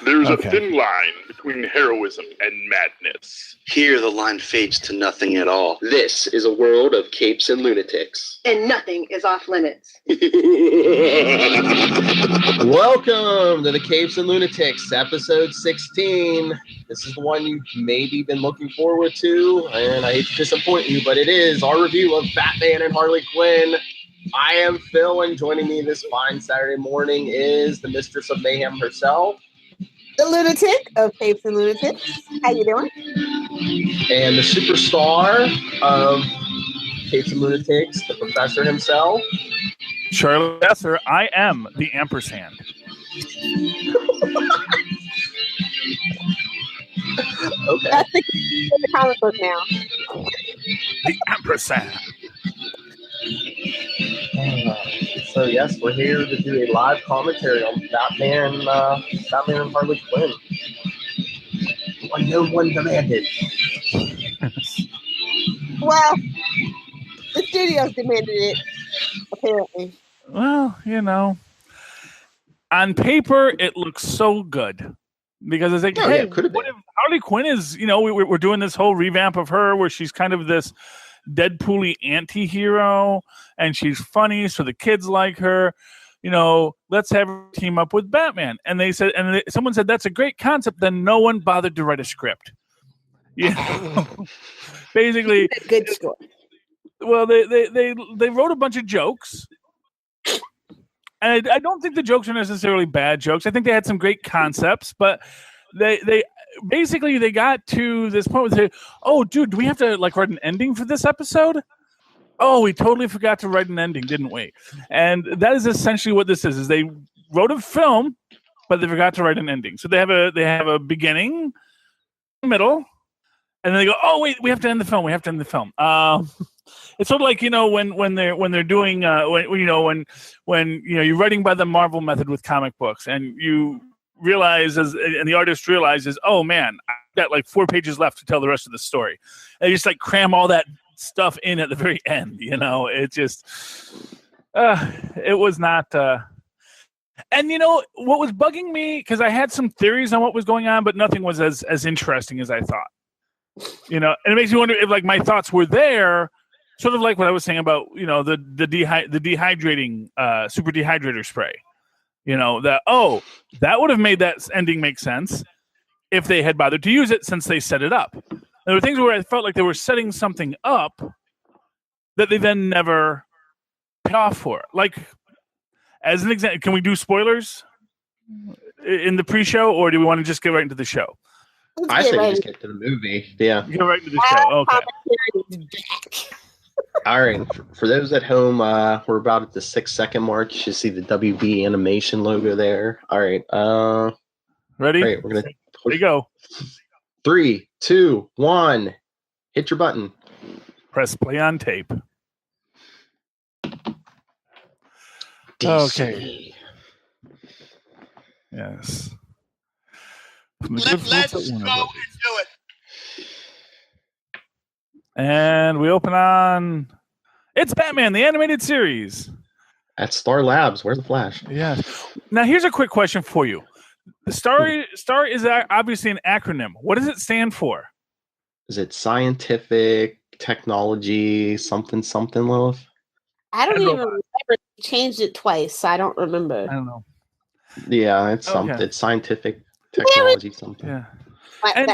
There's a thin line between heroism and madness. Here the line fades to nothing at all. This is a world of capes and lunatics. And nothing is off limits. Welcome to the Capes and Lunatics, episode 16. This is the one you've maybe been looking forward to, and I hate to disappoint you, but it is our review of Batman and Harley Quinn. I am Phil, and joining me this fine Saturday morning is the Mistress of Mayhem herself, the lunatic of Capes and Lunatics. How you doing? And the superstar of Capes and Lunatics, the professor himself, Charlie. Yes, sir. I am the ampersand. Okay. That's the comic book now. The ampersand. So yes, we're here to do a live commentary on Batman and Harley Quinn. What no one demanded. Well, the studios demanded it, apparently. Well, you know, on paper it looks so good because it's like, hey, what if Harley Quinn is? You know, we're doing this whole revamp of her where she's kind of this Deadpool-y anti-hero, and she's funny, so the kids like her. You know, let's have her team up with Batman. And they said, someone said that's a great concept. Then no one bothered to write a script. Yeah, basically, a good story. Well, they wrote a bunch of jokes, and I don't think the jokes are necessarily bad jokes. I think they had some great concepts, but they basically they got to this point where they say, "Oh, dude, do we have to write an ending for this episode? Oh, we totally forgot to write an ending, didn't we?" And that is essentially what this is they wrote a film, but they forgot to write an ending. So they have a beginning, middle, and then they go, "Oh, wait, we have to end the film. It's sort of like, you know, when they're doing when you're writing by the Marvel method with comic books, and you realize and the artist realizes, oh man, I've got 4 pages left to tell the rest of the story. And they just cram all that stuff in at the very end. You know, it just it was not. And you know what was bugging me, because I had some theories on what was going on, but nothing was as interesting as I thought. You know, and it makes me wonder if my thoughts were there. Sort of like what I was saying about, you know, the dehydrating super dehydrator spray. You know, that would have made that ending make sense if they had bothered to use it, since they set it up. There were things where I felt like they were setting something up that they then never paid off for. Like, as an example, can we do spoilers in the pre-show, or do we want to just get right into the show? I say we just get to the movie. Yeah. Get right into the show. Okay. All right. For those at home, we're about at the 6-second mark. You should see the WB animation logo there. All right. Ready? Right, we're gonna There you go. 3, 2, 1. Hit your button. Press play on tape. DC. Okay. Yes. Let's go and do it. And we open on It's Batman, the animated series. At Star Labs. Where's the Flash? Yeah. Now, here's a quick question for you. The Star is obviously an acronym. What does it stand for? Is it scientific, technology, something, Lilith? I don't even remember. They changed it twice, so I don't remember. I don't know. Yeah, it's something. It's scientific, technology, something. Yeah. And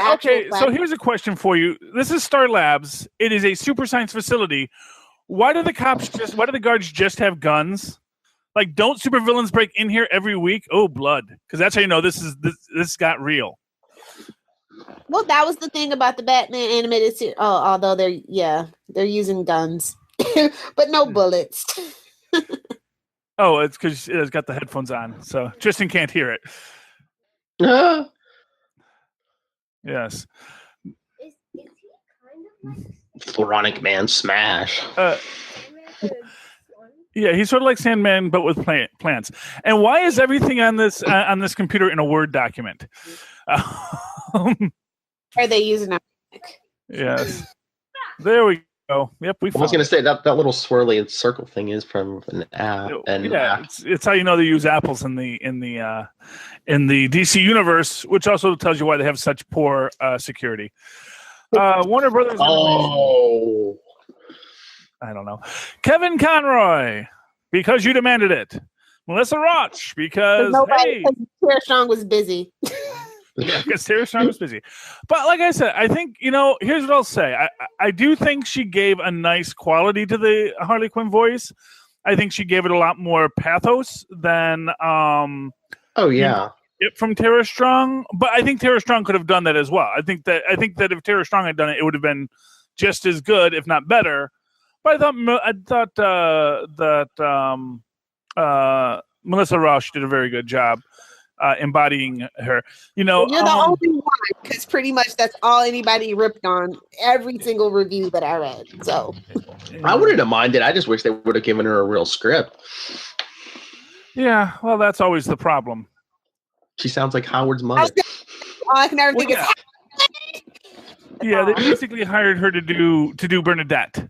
so here's a question for you. This is Star Labs. It is a super science facility. Why do the guards just have guns? Like, don't supervillains break in here every week? Oh, blood. Because that's how you know this got real. Well, that was the thing about the Batman animated series. Oh, although they're using guns, but no bullets. Oh, it's because it's got the headphones on, so Tristan can't hear it. Yes. Is he kind of like Floronic Man Smash. Yeah, he's sort of like Sandman, but with plants. And why is everything on this computer in a Word document? Are they using a Yes. There we Oh, yep, we I was found going to it. say that little swirly circle thing is from an app. Yeah, it's how you know they use apples in the DC universe, which also tells you why they have such poor security. Warner Brothers Animation. Oh, I don't know. Kevin Conroy, because you demanded it. Melissa Roach, because hey, Tara Strong was busy. yeah, because Tara Strong was busy. But like I said, I think here's what I'll say. I do think she gave a nice quality to the Harley Quinn voice. I think she gave it a lot more pathos than it from Tara Strong. But I think Tara Strong could have done that as well. I think that if Tara Strong had done it, it would have been just as good, if not better. But I thought that Melissa Roche did a very good job embodying her. You're the only one, because pretty much that's all anybody ripped on every single review that I read. So I wouldn't have minded. I just wish they would have given her a real script. Yeah, well, that's always the problem. She sounds like Howard's mother. I can never think of. Yeah, they basically hired her to do Bernadette.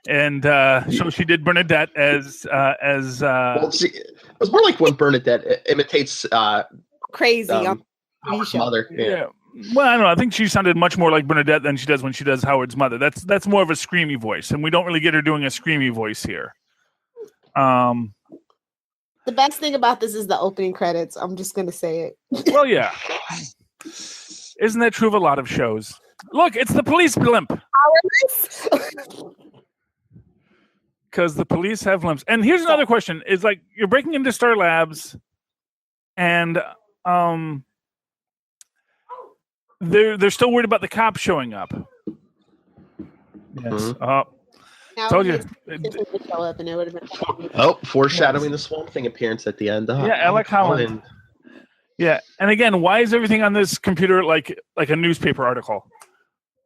And so she did Bernadette as well, it was more like when Bernadette imitates crazy Howard's mother. Yeah. Well, I don't know. I think she sounded much more like Bernadette than she does when she does Howard's mother. That's more of a screamy voice, and we don't really get her doing a screamy voice here. The best thing about this is the opening credits. I'm just gonna say it. Well, yeah. Isn't that true of a lot of shows? Look, it's the police blimp. Because the police have limps. And here's another question: is like you're breaking into Star Labs, and they're still worried about the cops showing up. Yes. Mm-hmm. Told you. Show up and it would have been. Foreshadowing the Swamp Thing appearance at the end. Yeah, Alec Holland. Yeah, and again, why is everything on this computer like a newspaper article?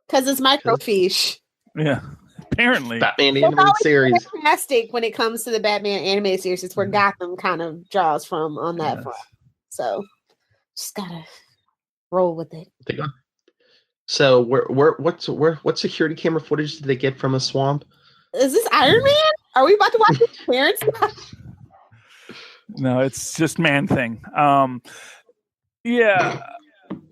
Because it's microfiche. Yeah. Apparently, Batman animated series. Fantastic when it comes to the Batman animated series. It's where Gotham kind of draws from on that front. So just gotta roll with it. So what security camera footage did they get from a swamp? Is this Iron Man? Are we about to watch his parents? No, it's just Man Thing. Yeah.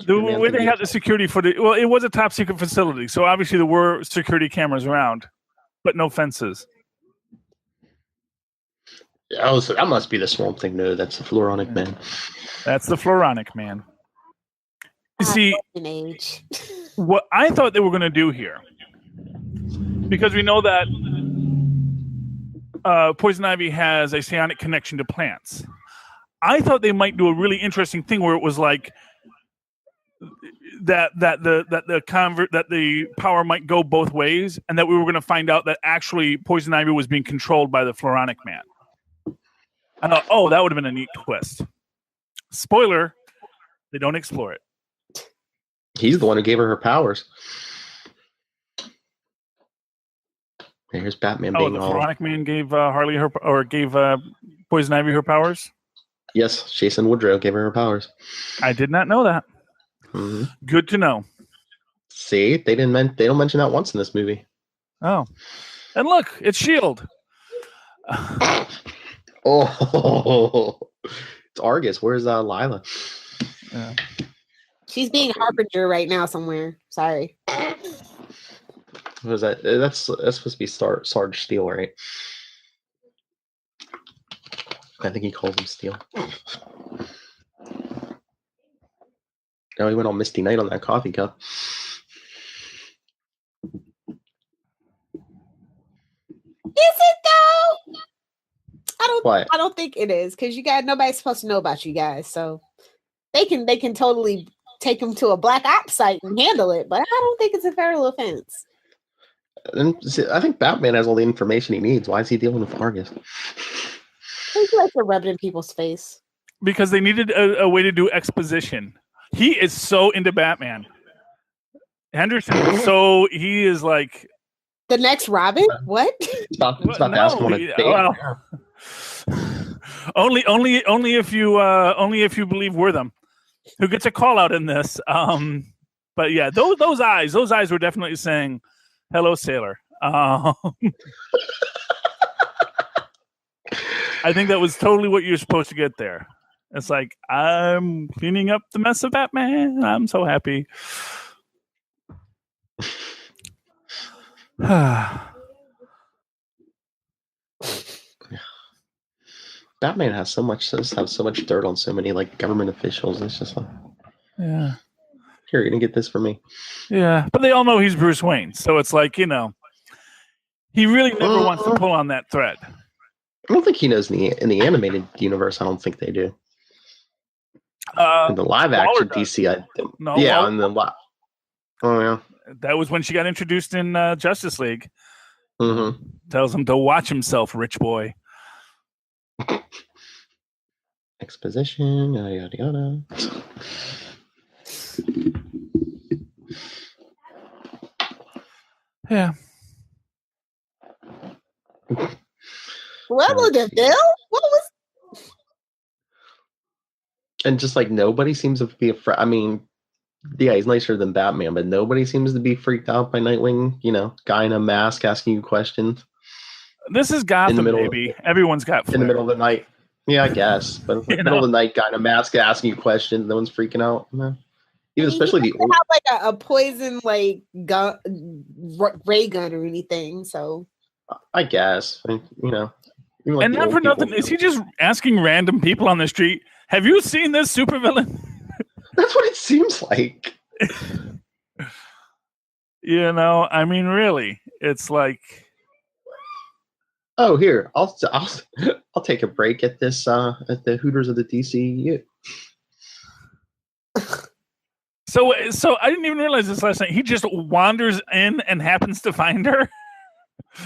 The way they had the security footage, well, it was a top secret facility, so obviously there were security cameras around, but no fences. That must be the Swamp Thing. No, that's the Floronic Man. That's the Floronic Man. You see, what I thought they were going to do here, because we know that Poison Ivy has a psionic connection to plants. I thought they might do a really interesting thing where it was like that the power might go both ways, and that we were going to find out that actually Poison Ivy was being controlled by the Floronic Man. I thought, that would have been a neat twist. Spoiler: they don't explore it. He's the one who gave her powers. Here's Batman being the Floronic Man gave Harley gave Poison Ivy her powers. Yes, Jason Woodrow gave her powers. I did not know that. Mm-hmm. Good to know. See, they don't mention that once in this movie. Oh, and look, it's S.H.I.E.L.D. It's Argus. Where's Lila? Yeah. She's being Harbinger right now somewhere. Sorry. What is that? That's supposed to be Sarge Steel, right? I think he calls him Steel. No, he went all Misty Knight on that coffee cup. Is it though? I don't think it is, because nobody's supposed to know about you guys, so they can totally take them to a black ops site and handle it, but I don't think it's a federal offense. And I think Batman has all the information he needs. Why is he dealing with Argus? He likes to rub it in people's face. Because they needed a way to do exposition. He is so into Batman. Henderson is he is like the next Robin. What? It's about to ask him on a date. Well, only if you believe we're them, who gets a call out in this. But yeah, those eyes were definitely saying, "Hello, sailor." I think that was totally what you're supposed to get there. It's like, I'm cleaning up the mess of Batman. I'm so happy. Batman has so much dirt on so many like government officials. It's just like, yeah. Here, you're gonna get this for me. Yeah, but they all know he's Bruce Wayne, so it's like, he really never wants to pull on that thread. I don't think he knows in the animated universe. I don't think they do. In the live action DC, I think. No, yeah, in the oh yeah, that was when she got introduced in Justice League. Mm-hmm. Tells him to watch himself, rich boy. Exposition, yada yada yada. Yeah. What was the bill? What was? And just like nobody seems to be afraid. I mean, yeah, he's nicer than Batman, but nobody seems to be freaked out by Nightwing. Guy in a mask asking you questions. This is Gotham, baby. Everyone's got flair. In the middle of the night. Yeah, I guess. But in the middle of the night, guy in a mask asking you questions. No one's freaking out. No. Even especially the old. Have like a poison ray gun or anything. So. I guess. Like and not for nothing, is he just asking random people on the street, have you seen this supervillain? That's what it seems like. I mean, really, it's like, oh, here, I'll take a break at this at the Hooters of the DCU. So I didn't even realize this last night. He just wanders in and happens to find her.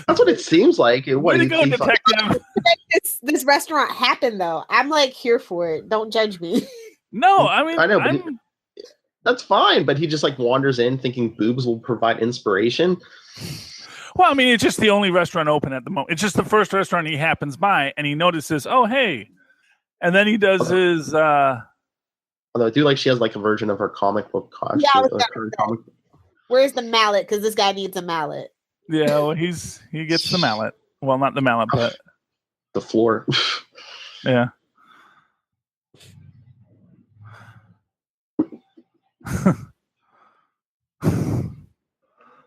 That's what it seems like. Way to go, detective. This restaurant happened though. I'm like here for it. Don't judge me. No, I mean, I know, but that's fine. But he just like wanders in thinking boobs will provide inspiration. Well, I mean, it's just the only restaurant open at the moment. It's just the first restaurant he happens by, and he notices, oh, hey. And then he does his... Although I do like she has like a version of her comic book costume. Yeah, where's the mallet? Because this guy needs a mallet. Yeah, well, he gets the mallet. Well, not the mallet, but... the floor. Yeah.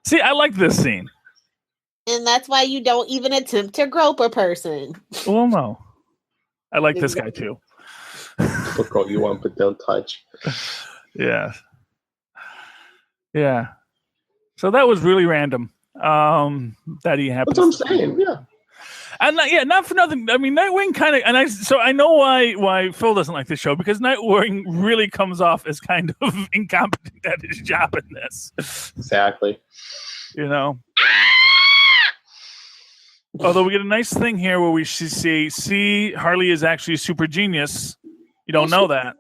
See, I like this scene. And that's why you don't even attempt to grope a person. Well, no. I like this guy, too. Look all you want, but don't touch. Yeah. Yeah. So that was really random. That he happens. That's what I'm saying, yeah. And not for nothing. I mean, Nightwing kind of, so I know why Phil doesn't like this show, because Nightwing really comes off as kind of incompetent at his job in this. Exactly. Although we get a nice thing here where we see Harley is actually a super genius. You don't know that.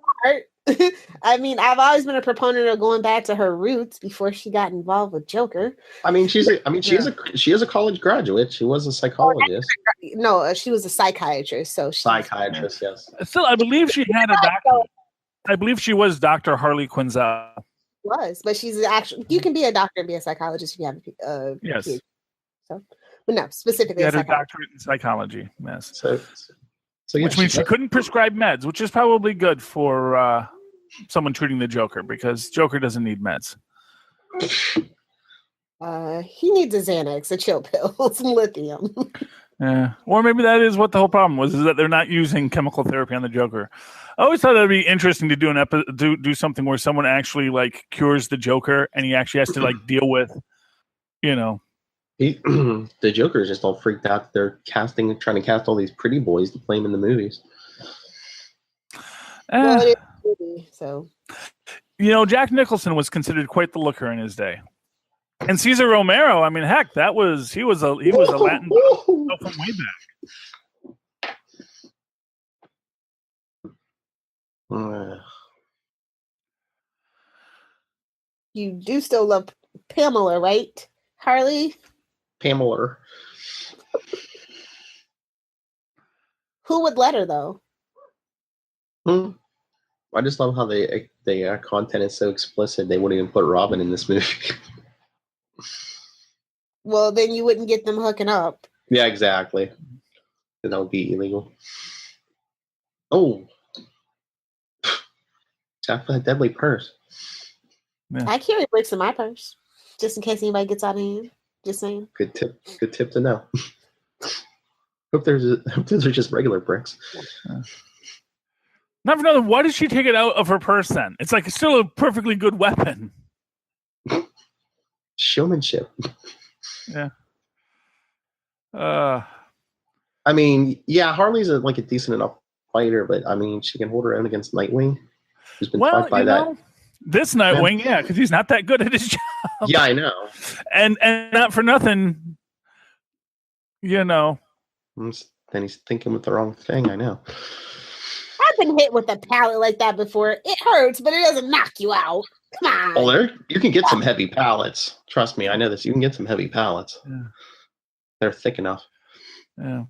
I mean, I've always been a proponent of going back to her roots before she got involved with Joker. I mean, she is a college graduate. She was a psychologist. No, she was a psychiatrist. So psychiatrist, yes. Still, I believe she had a doctor. I believe she was Dr. Harley Quinzel. Was, but she's actually. You can be a doctor and be a psychologist if you have a yes. PhD. So, but no, specifically, she had a doctorate in psychology. Yes. So which means she couldn't prescribe meds, which is probably good for someone treating the Joker, because Joker doesn't need meds. He needs a Xanax, a chill pill, some lithium. Yeah, or maybe that is what the whole problem was: is that they're not using chemical therapy on the Joker. I always thought that'd be interesting to do do something where someone actually like cures the Joker, and he actually has to like deal with, the Joker is just all freaked out that they're trying to cast all these pretty boys to play him in the movies. Well, it is a movie, so. Jack Nicholson was considered quite the looker in his day, and Cesar Romero. I mean, heck, he was a Latin from way back. You do still love Pamela, right, Harley? Pamela. Who would let her though? I just love how the content is so explicit. They wouldn't even put Robin in this movie. Well, then you wouldn't get them hooking up. Yeah, exactly. That would be illegal. Oh. Jack with a deadly purse. Yeah. I carry bricks in my purse, just in case anybody gets out of hand. Just saying. Good tip. Good tip to know. Hope those are just regular bricks. Not for nothing. Why did she take it out of her purse then? It's like it's still a perfectly good weapon. Showmanship. Yeah. I mean, yeah, Harley's a decent enough fighter, but I mean, she can hold her own against Nightwing, who's been taught by that. This Nightwing, yeah, because he's not that good at his job. Yeah, I know. And not for nothing, Then he's thinking with the wrong thing. I know. I've been hit with a pallet like that before. It hurts, but it doesn't knock you out. Come on. Oh, you can get some heavy pallets. Trust me, I know this. You can get some heavy pallets. Yeah. They're thick enough. Yeah.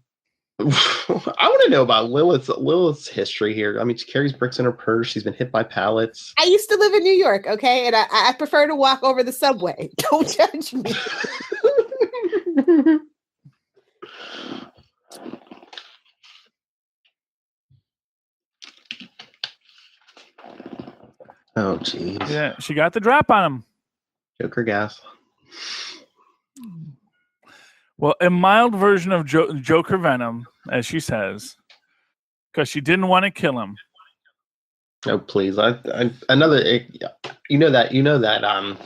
I want to know about Lilith's history here. I mean, she carries bricks in her purse. She's been hit by pallets. I used to live in New York, okay? And I prefer to walk over the subway. Don't judge me. Oh, jeez. Yeah, she got the drop on him. Joker gas. Well, a mild version of Joker Venom, as she says, because she didn't want to kill him. Oh, please! Another. You know that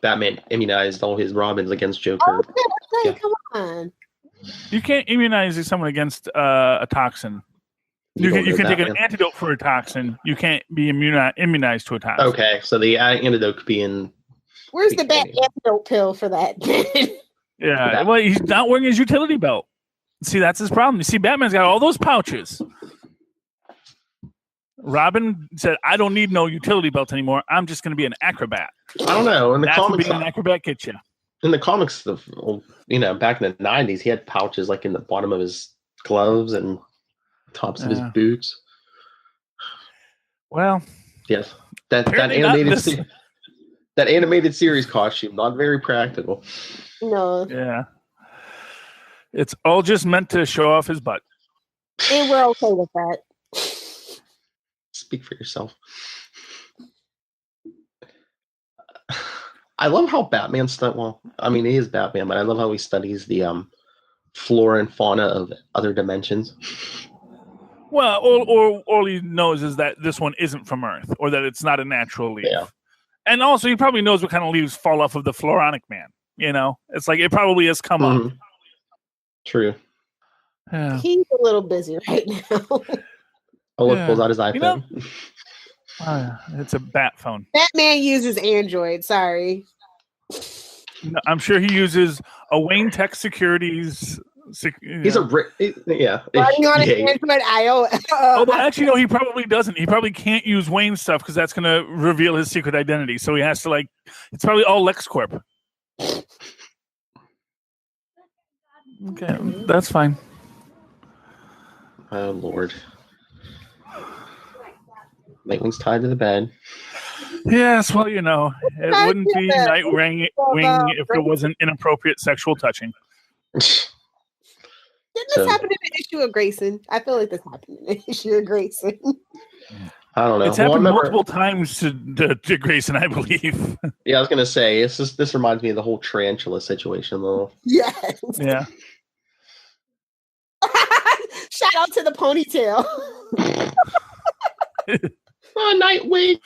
Batman immunized all his Robins against Joker. Oh, Yeah. come on. You can't immunize someone against a toxin. You can take an antidote for a toxin. You can't be immunized to a toxin. Okay, so the antidote could be in. Where's the bad antidote pill for that? Yeah, well, he's not wearing his utility belt. See, that's his problem. You see, Batman's got all those pouches. Robin said, "I don't need no utility belt anymore. I'm just going to be an acrobat." I don't know. In the That's comics, what being an acrobat gets you. in the comics, back in the 90s, he had pouches like in the bottom of his gloves and tops of his boots. Well, yes, that animated series costume, not very practical. No. Yeah. It's all just meant to show off his butt. And we're okay with that. Speak for yourself. I love how Batman he is Batman, but I love how he studies the flora and fauna of other dimensions. Well, all he knows is that this one isn't from Earth, or that it's not a natural leaf. Yeah. And also, he probably knows what kind of leaves fall off of the Floronic Man. It's like it probably has come up. True. Yeah. He's a little busy right now. Look, pulls out his iPhone. It's a bat phone. Batman uses Android. Sorry. No, I'm sure he uses a Wayne Tech Securities. He's yeah. Running on an Android iOS. Although actually, no, he probably doesn't. He probably can't use Wayne stuff because that's going to reveal his secret identity. So he has to it's probably all LexCorp. Okay, that's fine. Oh Lord. Nightwing's tied to the bed. Yes, well, it wouldn't be Nightwing if there wasn't inappropriate sexual touching. Didn't this happen in the issue of Grayson? I feel like this happened in the issue of Grayson. I don't know. It's happened multiple times to Grayson, I believe. Yeah, I was gonna say this reminds me of the whole tarantula situation, though. Yes. Yeah. Shout out to the ponytail. Oh, Nightwing.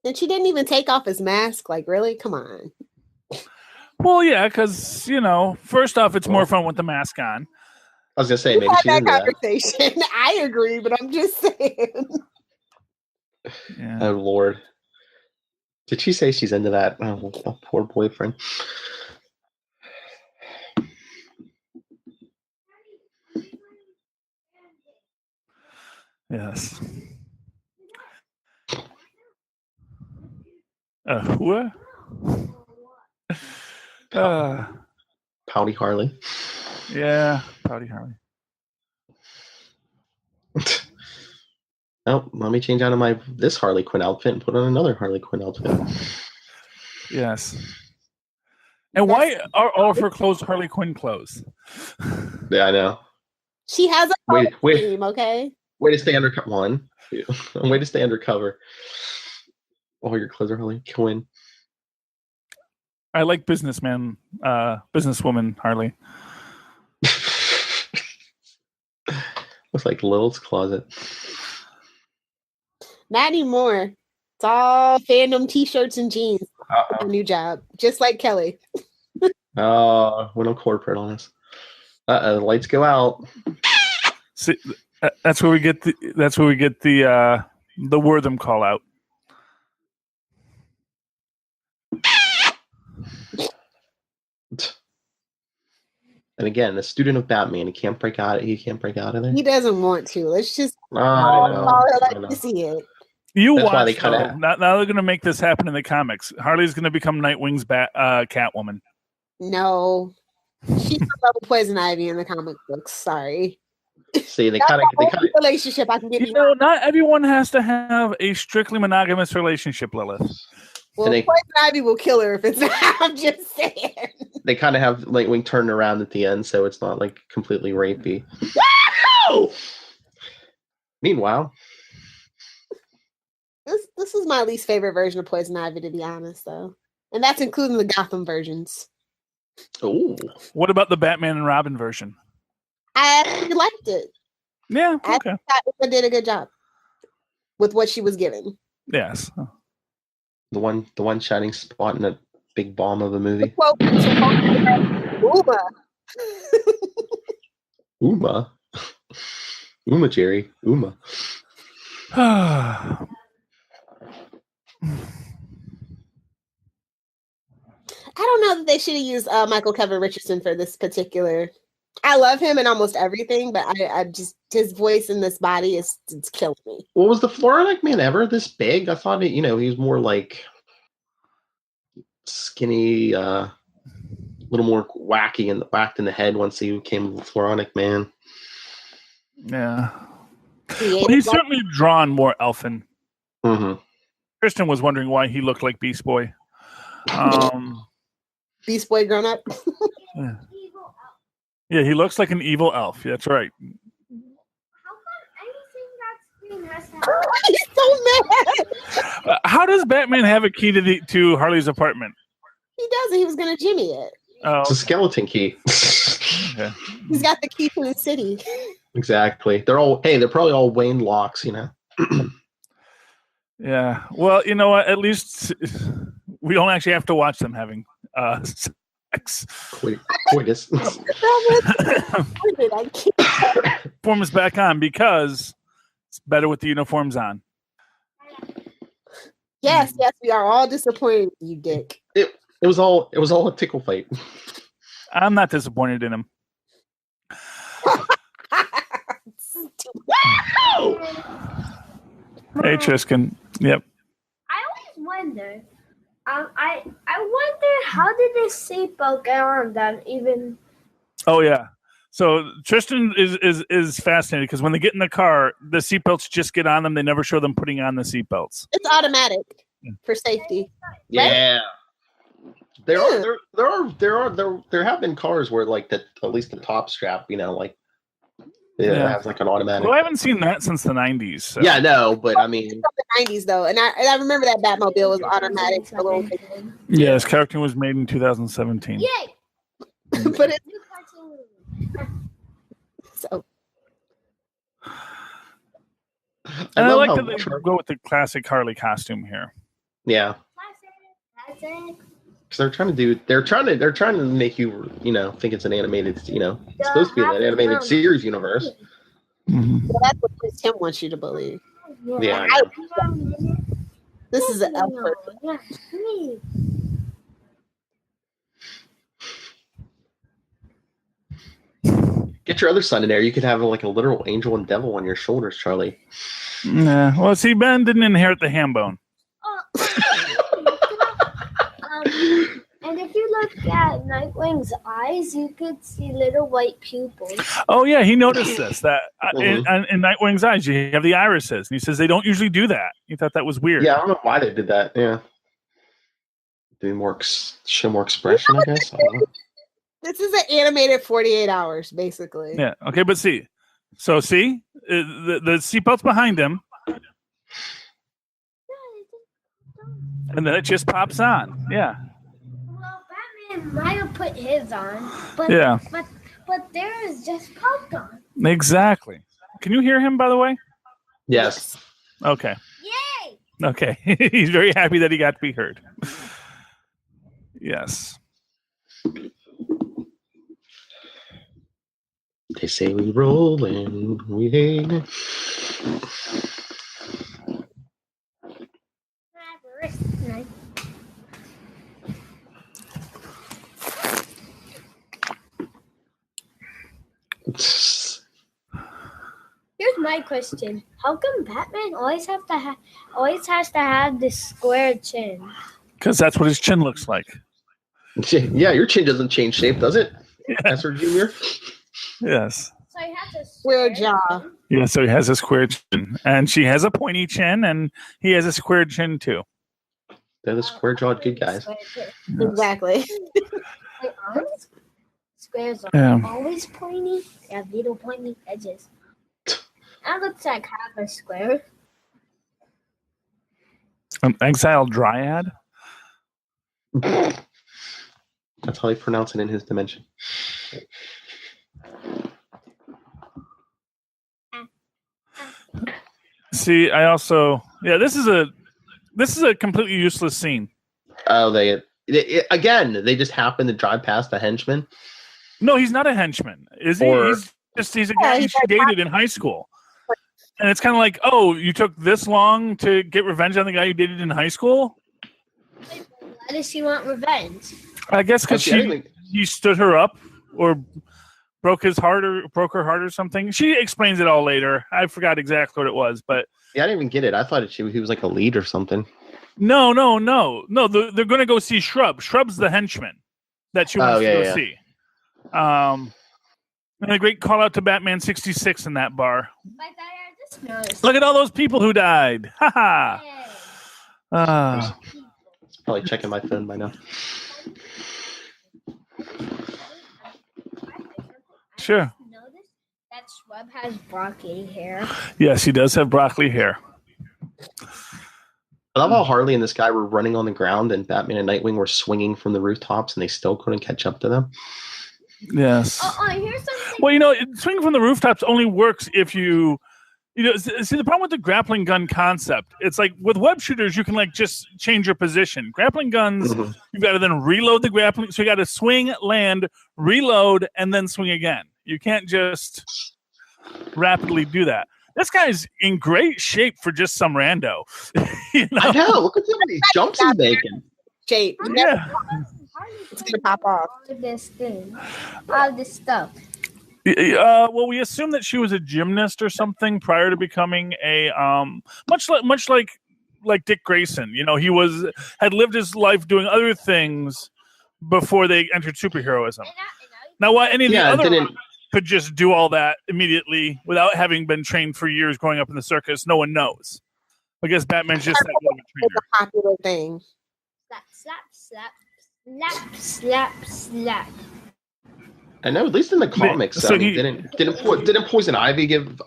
And she didn't even take off his mask. Like, really? Come on. Well, yeah, because, first off, it's more fun with the mask on. I was going to say, maybe she's into conversation. I agree, but I'm just saying. Yeah. Oh, Lord. Did she say she's into that? Oh, poor boyfriend. Yes. What? Pouty Harley. Yeah, Pouty Harley. Oh, let me change out of this Harley Quinn outfit and put on another Harley Quinn outfit. Yes. And why are all of her clothes Harley Quinn clothes? Yeah, I know. She has a Wait. team, okay? Way to stay undercover. One. Two. Way to stay undercover. All your clothes are Harley Quinn. I like businesswoman Harley. Looks like Lilith's closet. Not anymore. It's all fandom t-shirts and jeans. A new job. Just like Kelly. Oh, we don't corporate on us. The lights go out. See, that's where we get the Wortham call out. And again, a student of Batman, he can't break out of there. He doesn't want to. Let's just I know. to see it. You That's why watch, they kinda- now they're going to make this happen in the comics. Harley's going to become Nightwing's Catwoman. No. She's a level Poison Ivy in the comic books. Sorry. See, they That's kind the of only relationship I can get You know, not everyone has to have a strictly monogamous relationship, Lilith. Well, they- Poison Ivy will kill her if it's not. I'm just saying. they kind of have Nightwing turned around at the end, so it's not like completely rapey. Wow! Meanwhile, This is my least favorite version of Poison Ivy, to be honest, though, and that's including the Gotham versions. oh, What about the Batman and Robin version? I actually liked it. Yeah, I okay. thought it did a good job with what she was given. Yes. the one shining spot in a big bomb of a movie. Quote, Uma. Uma, Jerry, Uma. I don't know that they should have used Michael Kevin Richardson for this particular. I love him in almost everything, but I just his voice in this body it's killing me. Well, was the Floronic Man ever this big? I thought he was more like skinny, little more whacked in the head once he became the Floronic Man. Yeah. Well, he's certainly drawn more elfin. Mm-hmm. Kristen was wondering why he looked like Beast Boy. Beast Boy grown up. Yeah. Yeah, he looks like an evil elf. That's right. How come anything that screen has to have? He's so mad. How does Batman have a key to Harley's apartment? He doesn't. He was gonna jimmy it. Oh, It's a skeleton key. okay. He's got the key to the city. Exactly. They're probably all Wayne locks, Yeah. Well, you know what? At least we don't actually have to watch them having sex. Coitus. I can't. Uniform is back on because it's better with the uniforms on. Yes, we are all disappointed, you dick. It was all a tickle fight. I'm not disappointed in him. Hey, Tristan. Yep. I always wonder. I wonder how did this seatbelt get on them even? Oh yeah. So Tristan is fascinated because when they get in the car, the seatbelts just get on them. They never show them putting on the seatbelts. It's automatic for safety. Yeah. There have been cars where like at least the top strap, has like an automatic. Well, I haven't seen that since the 90s. So. Yeah, no, but I mean, The 90s though, and I remember that Batmobile was automatic for a little bit. Yeah, this cartoon was made in 2017. Yay! But it's New cartoon. so And I like how that they go with the classic Harley costume here. yeah, Classic. because they're trying to make you think it's an animated it's supposed to be an animated series universe. Mm-hmm. that's what Tim wants you to believe. Yeah, This is an effort. Yeah, please. Get your other son in there. You could have like a literal angel and devil on your shoulders, Charlie. Yeah. Well, see, Ben didn't inherit the ham bone. And if you look at Nightwing's eyes, you could see little white pupils. Oh yeah, he noticed this that in Nightwing's eyes you have the irises, and he says they don't usually do that. He thought that was weird. Yeah, I don't know why they did that. Yeah, doing more, show more expression. I guess. I don't know. This is an animated 48 hours, basically. Yeah. Okay, but see, the seatbelt's behind him, and then it just pops on. Yeah. Well, Batman might have put his on, but Yeah. but theirs just popped on. Exactly. Can you hear him, by the way? Yes. Okay. Yay! Okay. He's very happy that he got to be heard. Yes. They say we roll and we hang. Here's my question: how come Batman always has to have this square chin? Because that's what his chin looks like. Yeah, your chin doesn't change shape, does it, Esther Jr.? Yes. So he has a Square jaw. chin. Yeah, so he has a square chin. And she has a pointy chin, and he has a square chin, too. They're the square-jawed good guys. Exactly. Wait, aren't squares are always pointy? They have little pointy edges. That looks like half a square. An exiled dryad? That's how they pronounce it in his dimension. See, I also this is a completely useless scene. Oh, again, they just happen to drive past a henchman. No, he's not a henchman. Is he? Or- He's a guy she dated in high school. And it's kind of like, oh, you took this long to get revenge on the guy you dated in high school? Why does she want revenge? I guess because he stood her up or broke her heart or something. She explains it all later. I forgot exactly what it was, but Yeah, I didn't even get it. I thought he was like a lead or something. no. They're going to go see Shrub. Shrub's the henchman that she wants to go see. And a great call out to Batman 66 in that bar. But I just noticed. Look at all those people who died. Ha ha. Hey. Probably checking my phone by now. Sure. Notice that Shrub has broccoli hair. Yes, he does have broccoli hair. I love how Harley and this guy were running on the ground and Batman and Nightwing were swinging from the rooftops and they still couldn't catch up to them. Yes. Here's something. Well, swinging from the rooftops only works if see the problem with the grappling gun concept. It's like with web shooters, you can just change your position. Grappling guns, you've got to then reload the grappling. So you got to swing, land, reload, and then swing again. You can't just rapidly do that. This guy's in great shape for just some rando. I know. Look at how many jumps he's making. Shape. Yeah. It's gonna pop off. All this thing, all this stuff. Well, we assume that she was a gymnast or something prior to becoming a much like Dick Grayson. He had lived his life doing other things before they entered superheroism. Now, why any of the other could just do all that immediately without having been trained for years growing up in the circus, no one knows. I guess Batman's just that good of a It's trainer. a popular thing. Slap, slap, slap, slap, slap, slap. I know, at least in the comics. So didn't Poison Ivy give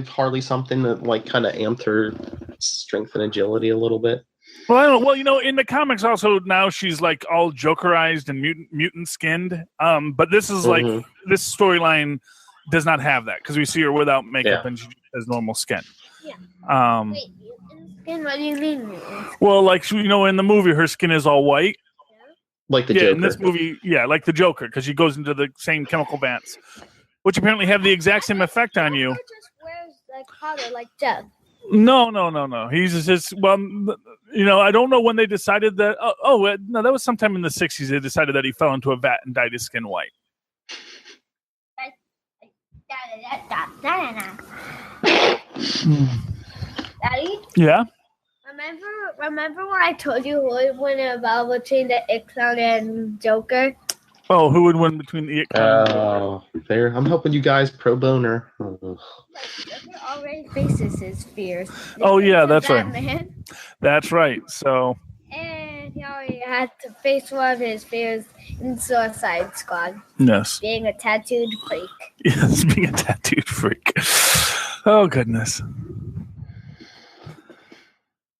Harley something that kind of amped her strength and agility a little bit? Well, I don't know. Well, in the comics also now she's all Jokerized and mutant skinned. But this is this storyline does not have that because we see her without makeup and she has normal skin. Yeah. Wait, mutant skin? What do you mean? Well, in the movie, her skin is all white. Like the Joker. In this movie, like the Joker, because she goes into the same chemical vents, which apparently have the exact same effect on you. Just wears powder like Jeff. No. He's just I don't know when they decided that. No, that was sometime in the 60s. They decided that he fell into a vat and dyed his skin white. Daddy? Yeah. Remember remember when I told you who would win a battle between the It Clown and Joker? Oh, who would win between the It Clown and Joker? Oh, there. I'm helping you guys pro boner. Joker already faces his fears. Oh, yeah, that's right. Batman. That's right. So, And he already had to face one of his fears in Suicide Squad, yes. being a tattooed freak. Yes, being a tattooed freak. Oh, goodness.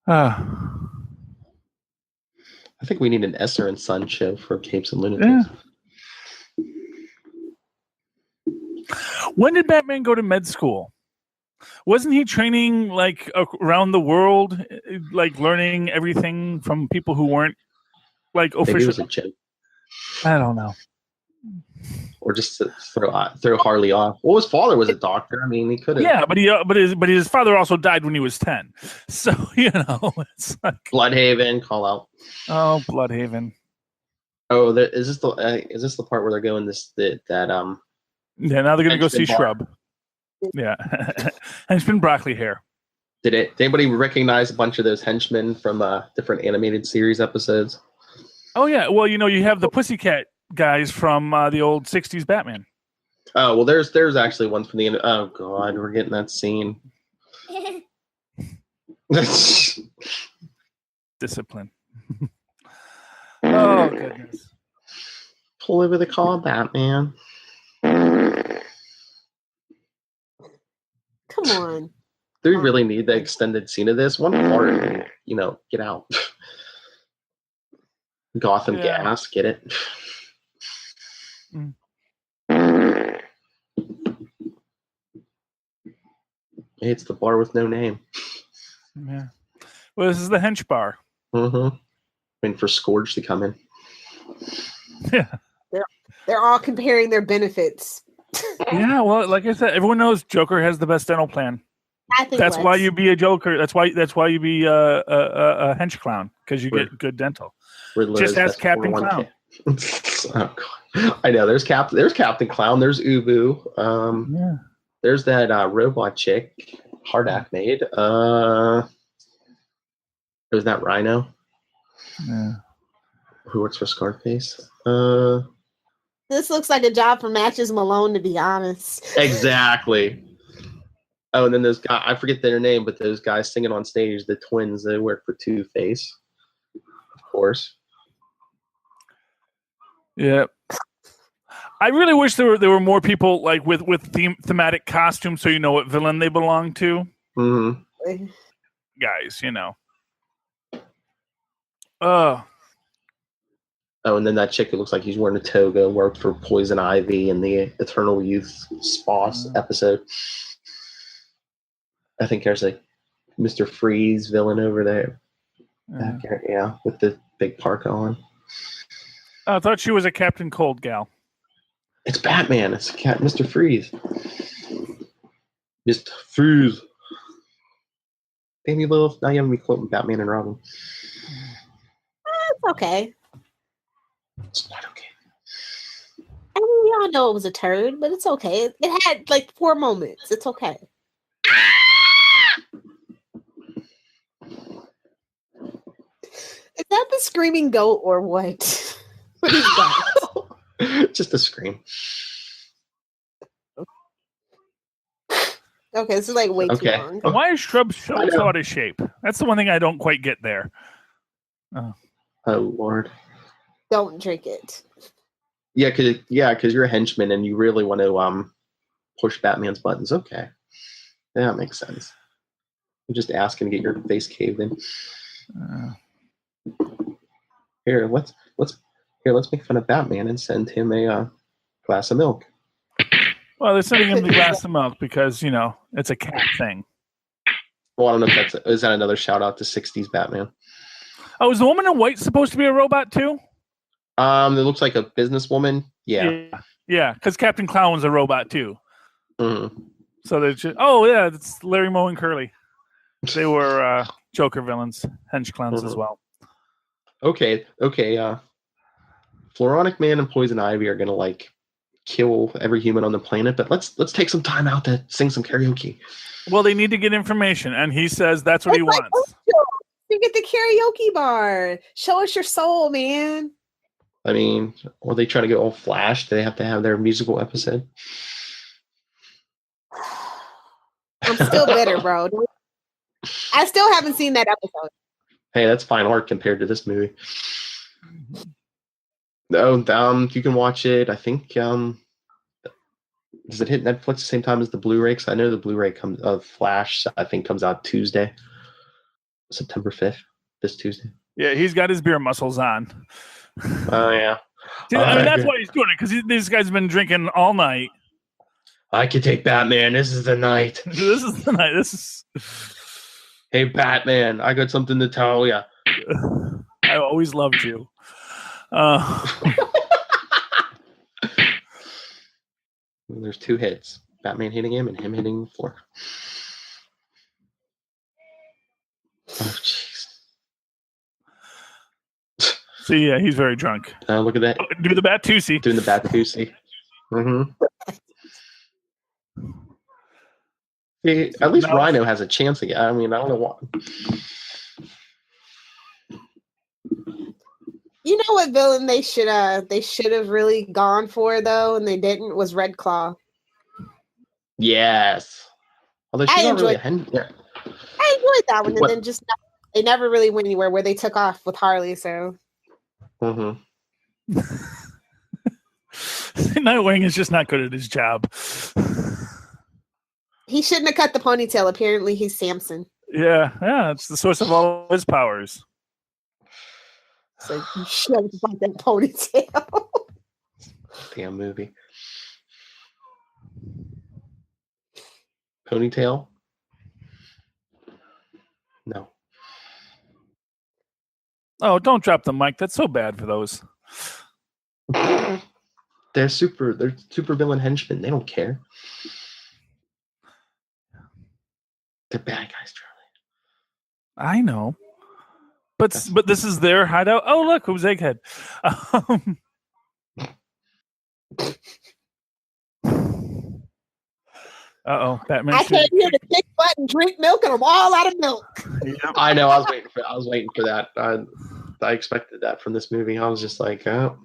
I think we need an Esser and Son show for Capes and Lunatics. Yeah. When did Batman go to med school? Wasn't he training like around the world, like learning everything from people who weren't like Maybe it official? was a joke. I don't know. Or just to throw Harley off. Well, his father was a doctor. I mean, he could have. Yeah, but his father also died when he was 10. So it's like Bloodhaven, call out. oh, Bloodhaven. Oh, is this the part where they're going that Yeah, now they're gonna go see Henchman Shrub. Yeah, henchman broccoli hair. Did anybody recognize a bunch of those henchmen from different animated series episodes? Oh yeah, well you have the Pussycat guys from the old '60s Batman. Oh well, there's actually one from the. Oh god, we're getting that scene. Discipline. Oh goodness. Pull over the call, Batman. Come on. Do we really need the extended scene of this? One part, get out. Gotham gas, get it? Mm. It's the bar with no name. Yeah. Well, this is the hench bar. Mm-hmm. Waiting for Scourge to come in. Yeah. They're all comparing their benefits. Yeah. Well, like I said, everyone knows Joker has the best dental plan. I think That's why you be a Joker. That's why you be a hench clown, because you get good dental. Riddler Just is ask best Captain 401k. Clown. Oh, God. I know. There's Captain Clown. There's Ubu. Yeah. There's that robot chick, Hardak made. There's that Rhino. Yeah. Who works for Scarface. This looks like a job for Matches Malone, to be honest. Exactly. Oh, and then those guys, I forget their name, but those guys singing on stage, the twins, they work for Two-Face. Of course. Yeah. I really wish there were more people like with thematic costumes, so you know what villain they belong to. Mm-hmm. Guys, Oh, and then that chick who looks like he's wearing a toga worked for Poison Ivy in the Eternal Youth Sposs episode. I think there's a Mr. Freeze villain over there. Yeah, with the big parka on. I thought she was a Captain Cold gal. It's Batman. It's Mr. Freeze. Mr. Freeze. Damn you little. Now you have me quoting Batman and Robin. It's okay. It's not okay. I mean, we all know it was a turd, but it's okay. It had like 4 moments. It's okay. Is that the screaming goat or what? What is that? Just a scream. Okay, this is like way too long. And why is Shrub so out of shape? That's the one thing I don't quite get there. Oh Lord. Don't drink it. Yeah, because you're a henchman and you really want to push Batman's buttons. Okay, yeah, that makes sense. You're just asking to get your face caved in. Here, let's make fun of Batman and send him a glass of milk. Well, they're sending him the glass of milk because it's a cat thing. Well, I don't know if is that another shout out to '60s Batman. Oh, is the woman in white supposed to be a robot too? It looks like a businesswoman. Yeah, because Captain Clown was a robot too. Mm-hmm. So they're just, it's Larry Moe and Curly. They were Joker villains, hench clowns as well. Okay. Floronic Man and Poison Ivy are gonna kill every human on the planet, but let's take some time out to sing some karaoke. Well, they need to get information, and he says that's what he wants. Sing drink at the karaoke bar. Show us your soul, man. I mean, or they try to go all Flash? Do they have to have their musical episode? I'm still bitter, bro. I still haven't seen that episode. Hey, that's fine art compared to this movie. No, you can watch it. I think does it hit Netflix the same time as the Blu-ray? Because I know the Blu-ray comes of Flash. I think comes out Tuesday, September 5th. This Tuesday. Yeah, he's got his beer muscles on. Oh yeah. See, I mean, that's why he's doing it, because this guy's been drinking all night. I could take Batman. This is the night. This is the night. This is. Hey, Batman, I got something to tell you. I always loved you. There's 2 hits. Batman hitting him and him hitting the floor. Oh, jeez. See, yeah, he's very drunk. Look at that. Oh, do the Batusi. Doing the Batusi. Mm-hmm. See, at least Rhino has a chance again. I mean, I don't know what. You know what villain they should have really gone for though, and they didn't, was Red Claw. Yes. Although she's not really a hen. Yeah. I enjoyed that one, and then just they never really went anywhere where they took off with Harley. So. Mm-hmm. Nightwing is just not good at his job. He shouldn't have cut the ponytail. Apparently, he's Samson. Yeah, it's the source of all his powers. So you should have cut that ponytail. Damn movie. Ponytail? No. Oh, don't drop the mic. That's so bad for those. They're super villain henchmen. They don't care. They're bad guys, Charlie. I know. But this is their hideout. Oh, look, who's Egghead? Batman. I came here to kick butt and drink milk, and I'm all out of milk. Yep. I know. I was waiting for that. I expected that from this movie. I was just like, oh,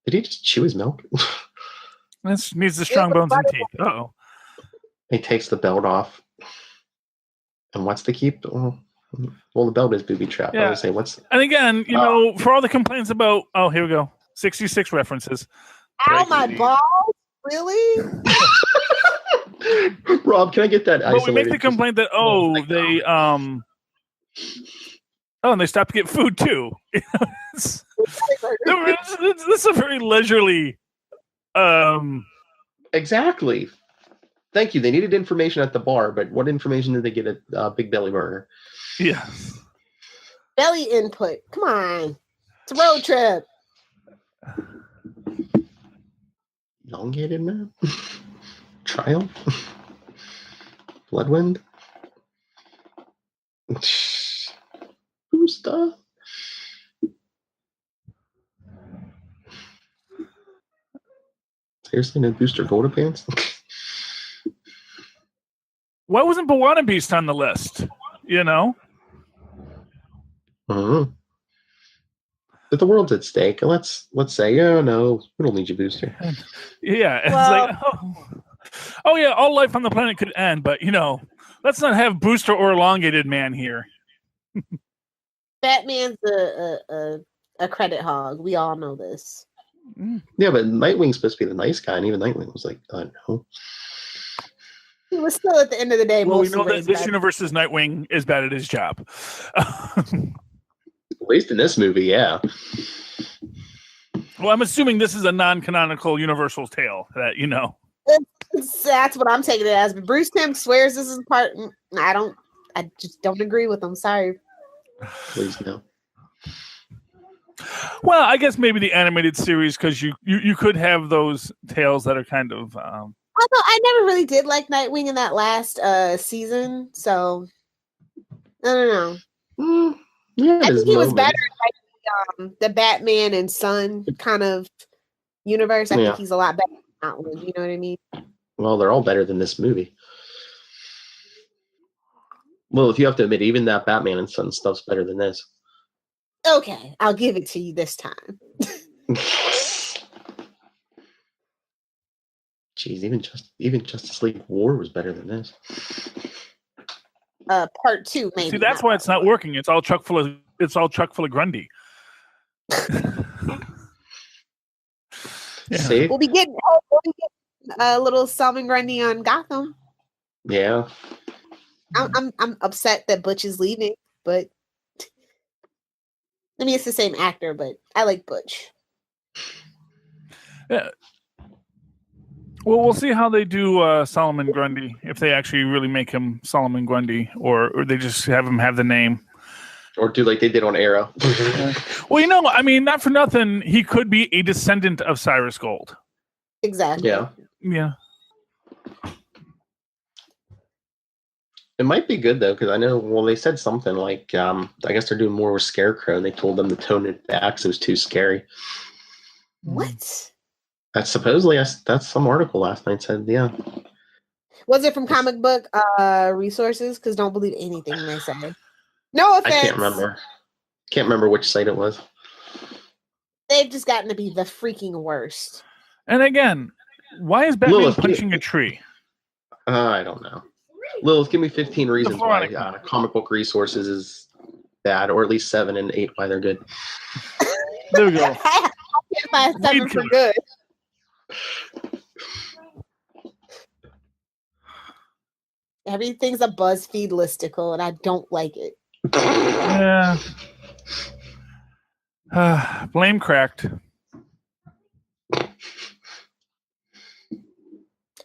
did he just chew his milk? This needs the strong bones and teeth. Uh-oh. He takes the belt off. And what's the keep? Well, the belt is booby trap. Yeah. I would say what's. And again, you know, for all the complaints about, oh, here we go, 66 references. Ow, my balls! Really? Rob, can I get that? But we make the complaint that they and they stopped to get food too. This is a very leisurely. Exactly. Thank you. They needed information at the bar, but what information did they get at Big Belly Burger? Yeah. Belly input. Come on. It's a road trip. Elongated man? Trial? Bloodwind? Booster? Seriously, no Booster Golden Pants? Why wasn't Bawana Beast on the list? You know? But the world's at stake. Let's say, oh no, we don't need you, Booster. Yeah. Well, it's like, oh yeah, all life on the planet could end, but you know, let's not have Booster or Elongated Man here. Batman's a credit hog. We all know this. Yeah, but Nightwing's supposed to be the nice guy, and even Nightwing was like, no. He was still, at the end of the day, well, we know that raised this by- universe's Nightwing is bad at his job. At least in this movie, yeah. Well, I'm assuming this is a non-canonical Universal tale that, you know. That's what I'm taking it as. But Bruce Timm swears this is part. I just don't agree with him. Sorry. Please no. Well, I guess maybe the animated series, because you could have those tales that are kind of. Although I never really did like Nightwing in that last season, so I don't know. Yeah, I think he was better in like, the Batman and Son kind of universe. I think he's a lot better than that one. You know what I mean? Well, they're all better than this movie. Well, if you have to admit, even that Batman and Son stuff's better than this. Okay, I'll give it to you this time. Jeez, even Justice League War was better than this. Part 2, maybe. See, that's why it's not working. It's all chuck full of Grundy. Yeah. See? We'll be getting a little Salman Grundy on Gotham. Yeah. I'm upset that Butch is leaving, but I mean it's the same actor, but I like Butch. Yeah. Well, we'll see how they do Solomon Grundy, if they actually really make him Solomon Grundy, or they just have him have the name. Or do like they did on Arrow. Well, I mean, not for nothing, he could be a descendant of Cyrus Gold. Exactly. Yeah. It might be good though, because I know. Well, they said something like, I guess they're doing more with Scarecrow, and they told them to tone it back because it was too scary. What? That's supposedly that's some article last night said. Yeah. Was it from comic book resources? Because don't believe anything they say. No offense. I can't remember which site it was. They've just gotten to be the freaking worst. And again, why is Batman Lilith, punching a tree? I don't know. Lilith, give me 15 reasons why comic book resources is bad, or at least 7 and 8 why they're good. There we go. I can't find 7 for good. Everything's a BuzzFeed listicle, and I don't like it. Yeah. Blame cracked.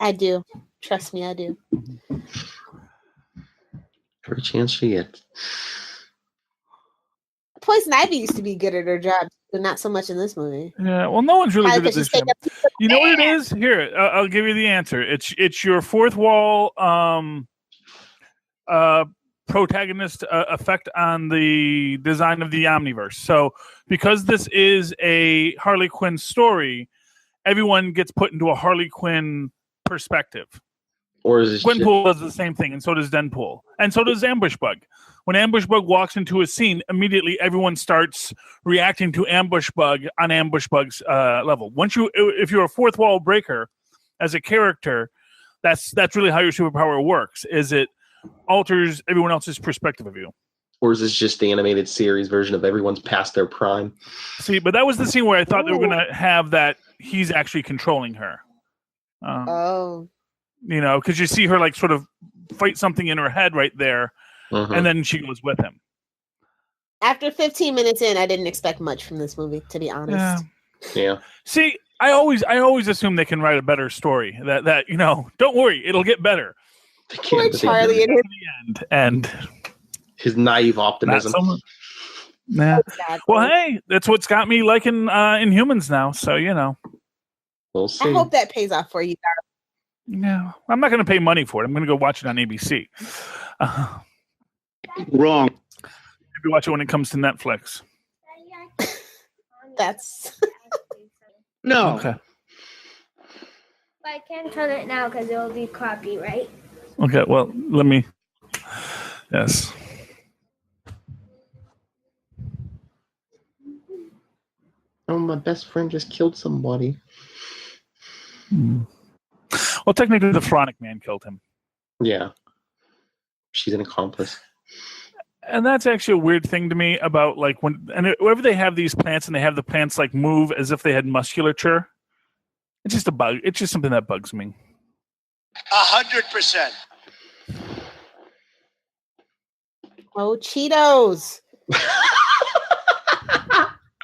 I do. Trust me, I do. Every chance she gets. Poison Ivy used to be good at her job, but not so much in this movie. Yeah, well, no one's really good at Because this job. You know what it is? Here, I'll give you the answer. It's your fourth wall protagonist effect on the design of the Omniverse. So, because this is a Harley Quinn story, everyone gets put into a Harley Quinn perspective. Or is Gwenpool does the same thing, and so does Denpool, and so does Ambush Bug. When Ambush Bug walks into a scene, immediately everyone starts reacting to Ambush Bug on Ambush Bug's level. If you're a fourth wall breaker as a character, that's really how your superpower works. Is it alters everyone else's perspective of you? Or is this just the animated series version of everyone's past their prime? See, but that was the scene where I thought they were going to have that he's actually controlling her. Because you see her like sort of fight something in her head right there, and then she goes with him. After 15 minutes in, I didn't expect much from this movie, to be honest. Yeah. See, I always assume they can write a better story. That don't worry, it'll get better. Poor Charlie in the end, and his naive optimism. Yeah. Exactly. Well, hey, that's what's got me liking Inhumans now. So we'll see. I hope that pays off for you, darling. Yeah, I'm not going to pay money for it. I'm going to go watch it on ABC. Wrong. Maybe watch it when it comes to Netflix. That's no. Okay. But I can't turn it now because it will be copyright. Okay. Well, let me. Yes. Oh, my best friend just killed somebody. Well, technically, the Flonic Man killed him. Yeah. She's an accomplice. And that's actually a weird thing to me about whenever they have these plants and they have the plants like move as if they had musculature. It's just a bug. It's just something that bugs me. 100%. Oh, Cheetos.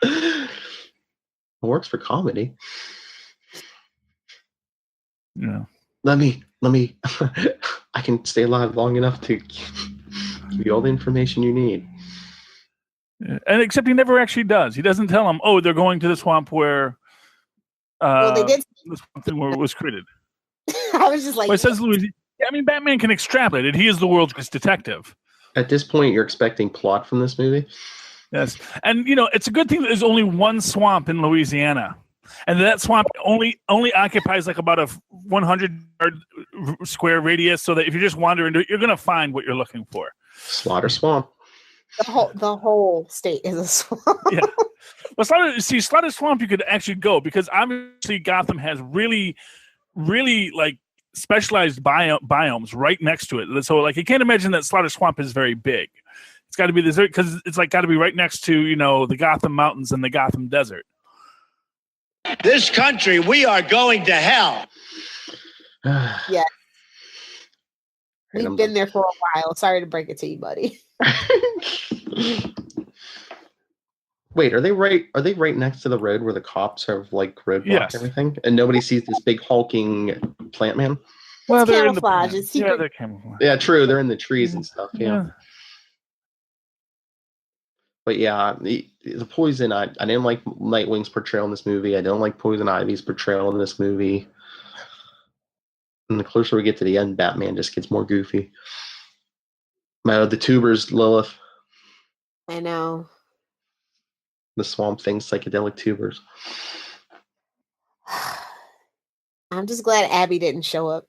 It works for comedy. Yeah. Let me I can stay alive long enough to give you all the information you need. Yeah. And except he never actually does. He doesn't tell them, they're going to the swamp where they did. The swamp thing where it was created. I was just like, it says Louisiana. I mean, Batman can extrapolate it. He is the world's greatest detective. At this point, you're expecting plot from this movie? Yes. And, it's a good thing that there's only one swamp in Louisiana. And that swamp only occupies like about a 100 square radius, so that if you just wander into it, you're going to find what you're looking for. Slaughter Swamp. The whole state is a swamp. Yeah. Well, Slaughter Swamp, you could actually go because obviously Gotham has really, really like specialized biomes right next to it. So like, you can't imagine that Slaughter Swamp is very big. It's got to be this because it's like got to be right next to the Gotham Mountains and the Gotham Desert. This country, we are going to hell. Yeah. We've been there for a while. Sorry to break it to you, buddy. Wait, are they right next to the road where the cops have like roadblock everything, and nobody sees this big hulking plant man? Well, they're camouflage. It's they're camouflage. Yeah, true. They're in the trees and stuff. Yeah. But yeah, the Poison. I didn't like Nightwing's portrayal in this movie. I don't like Poison Ivy's portrayal in this movie. And the closer we get to the end, Batman just gets more goofy. The tubers, Lilith. I know. The Swamp Thing, psychedelic tubers. I'm just glad Abby didn't show up.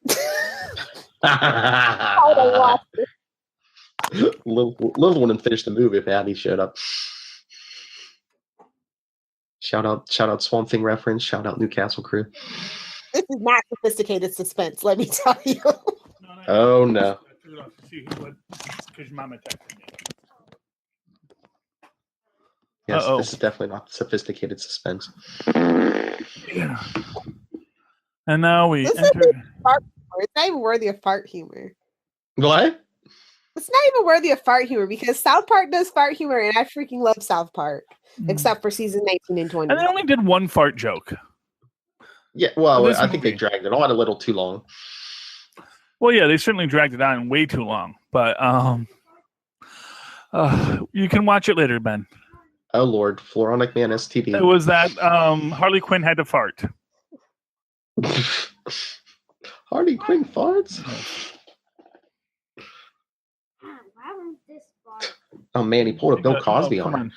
Lil wouldn't finish the movie if Abby showed up. Shout out Swamp Thing reference. Shout out Newcastle crew. This is not sophisticated suspense, let me tell you. Oh no. Because Mama texted me. Yes, This is definitely not sophisticated suspense. Yeah. And now we enter. It's not even worthy of fart humor. What? It's not even worthy of fart humor because South Park does fart humor, and I freaking love South Park, except for season 19 and 20. And they only did one fart joke. Yeah, well, I think they dragged it on a little too long. Well, yeah, they certainly dragged it on way too long. But you can watch it later, Ben. Oh, Lord. Floronic Man STD. It was that Harley Quinn had to fart. Harley Quinn farts? Oh, man, he pulled a Bill Cosby on him.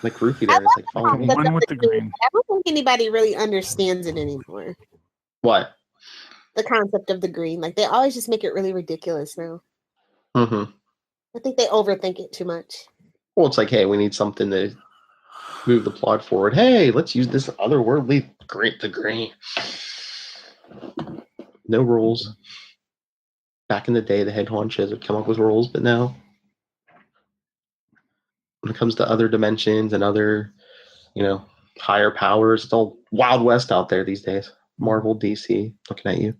Like Rufy there is like following me. One with the green. I don't think anybody really understands it anymore. What? The concept of the green. Like, they always just make it really ridiculous now. Mm-hmm. I think they overthink it too much. Well, it's like, hey, we need something to move the plot forward. Hey, let's use this otherworldly green. No rules. Back in the day, the head honchos would come up with rules, but now, when it comes to other dimensions and other, higher powers, it's all Wild West out there these days. Marvel, DC, looking at you.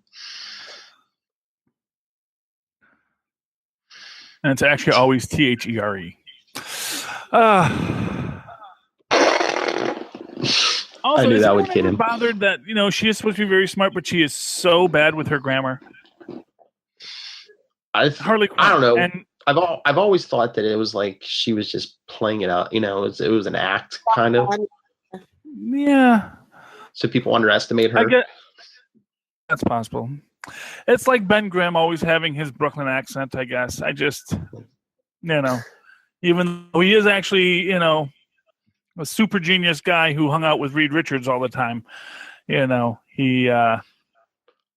And it's actually always THERE. Also, I knew that would kid him. Bothered that she is supposed to be very smart, but she is so bad with her grammar. Harley Quinn. I don't know. And I've always thought that it was like she was just playing it out. It was an act, kind of. Yeah. So people underestimate her. That's possible. It's like Ben Grimm always having his Brooklyn accent, I guess. I just, even though he is actually, a super genius guy who hung out with Reed Richards all the time, he I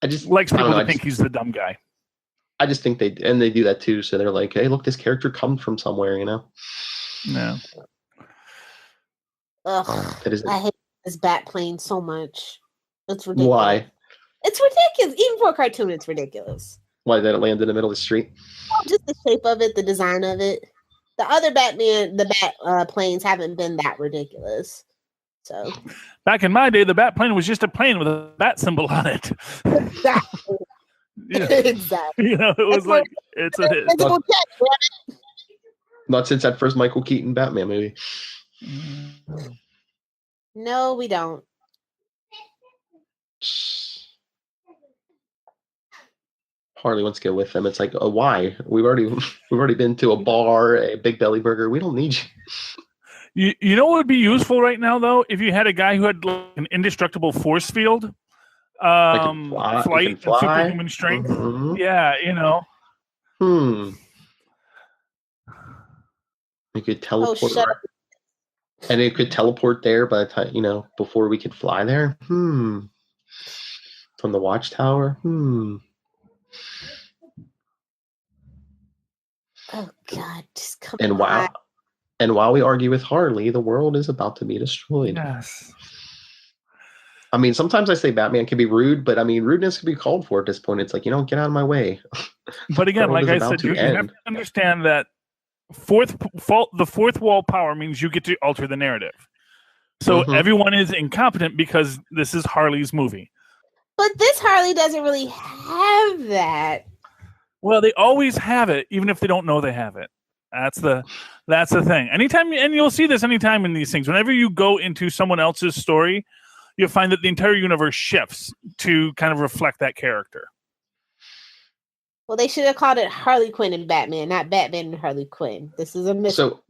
just likes people to think he's the dumb guy. I just think they do that too. So they're like, hey, look, this character comes from somewhere, Yeah. Ugh, I hate this bat plane so much. It's ridiculous. Why? It's ridiculous. Even for a cartoon, it's ridiculous. Why did it land in the middle of the street? Just the shape of it, the design of it. The other bat planes haven't been that ridiculous. So back in my day, the bat plane was just a plane with a bat symbol on it. Exactly. Exactly. It was like it's a hit. Not since that first Michael Keaton Batman movie. No, we don't. Harley wants to go with them. It's like, oh, why? We've already been to a bar, a Big Belly Burger. We don't need you. You know what would be useful right now, though, if you had a guy who had an indestructible force field, flight and superhuman strength. Mm-hmm. Yeah, You could teleport, and it could teleport there by the time before we could fly there. From the watchtower. Oh God, just come And on. while we argue with Harley, the world is about to be destroyed. Yes. I mean, sometimes I say Batman can be rude, but I mean, rudeness can be called for at this point. It's like, get out of my way. But again, World like is I about said, to you have end. to understand that the fourth wall power means you get to alter the narrative. So Mhm. everyone is incompetent because this is Harley's movie. But this Harley doesn't really have that. Well, they always have it, even if they don't know they have it. That's the thing. Anytime, and you'll see this anytime in these things. Whenever you go into someone else's story, you'll find that the entire universe shifts to kind of reflect that character. Well, they should have called it Harley Quinn and Batman, not Batman and Harley Quinn. This is a mystery. So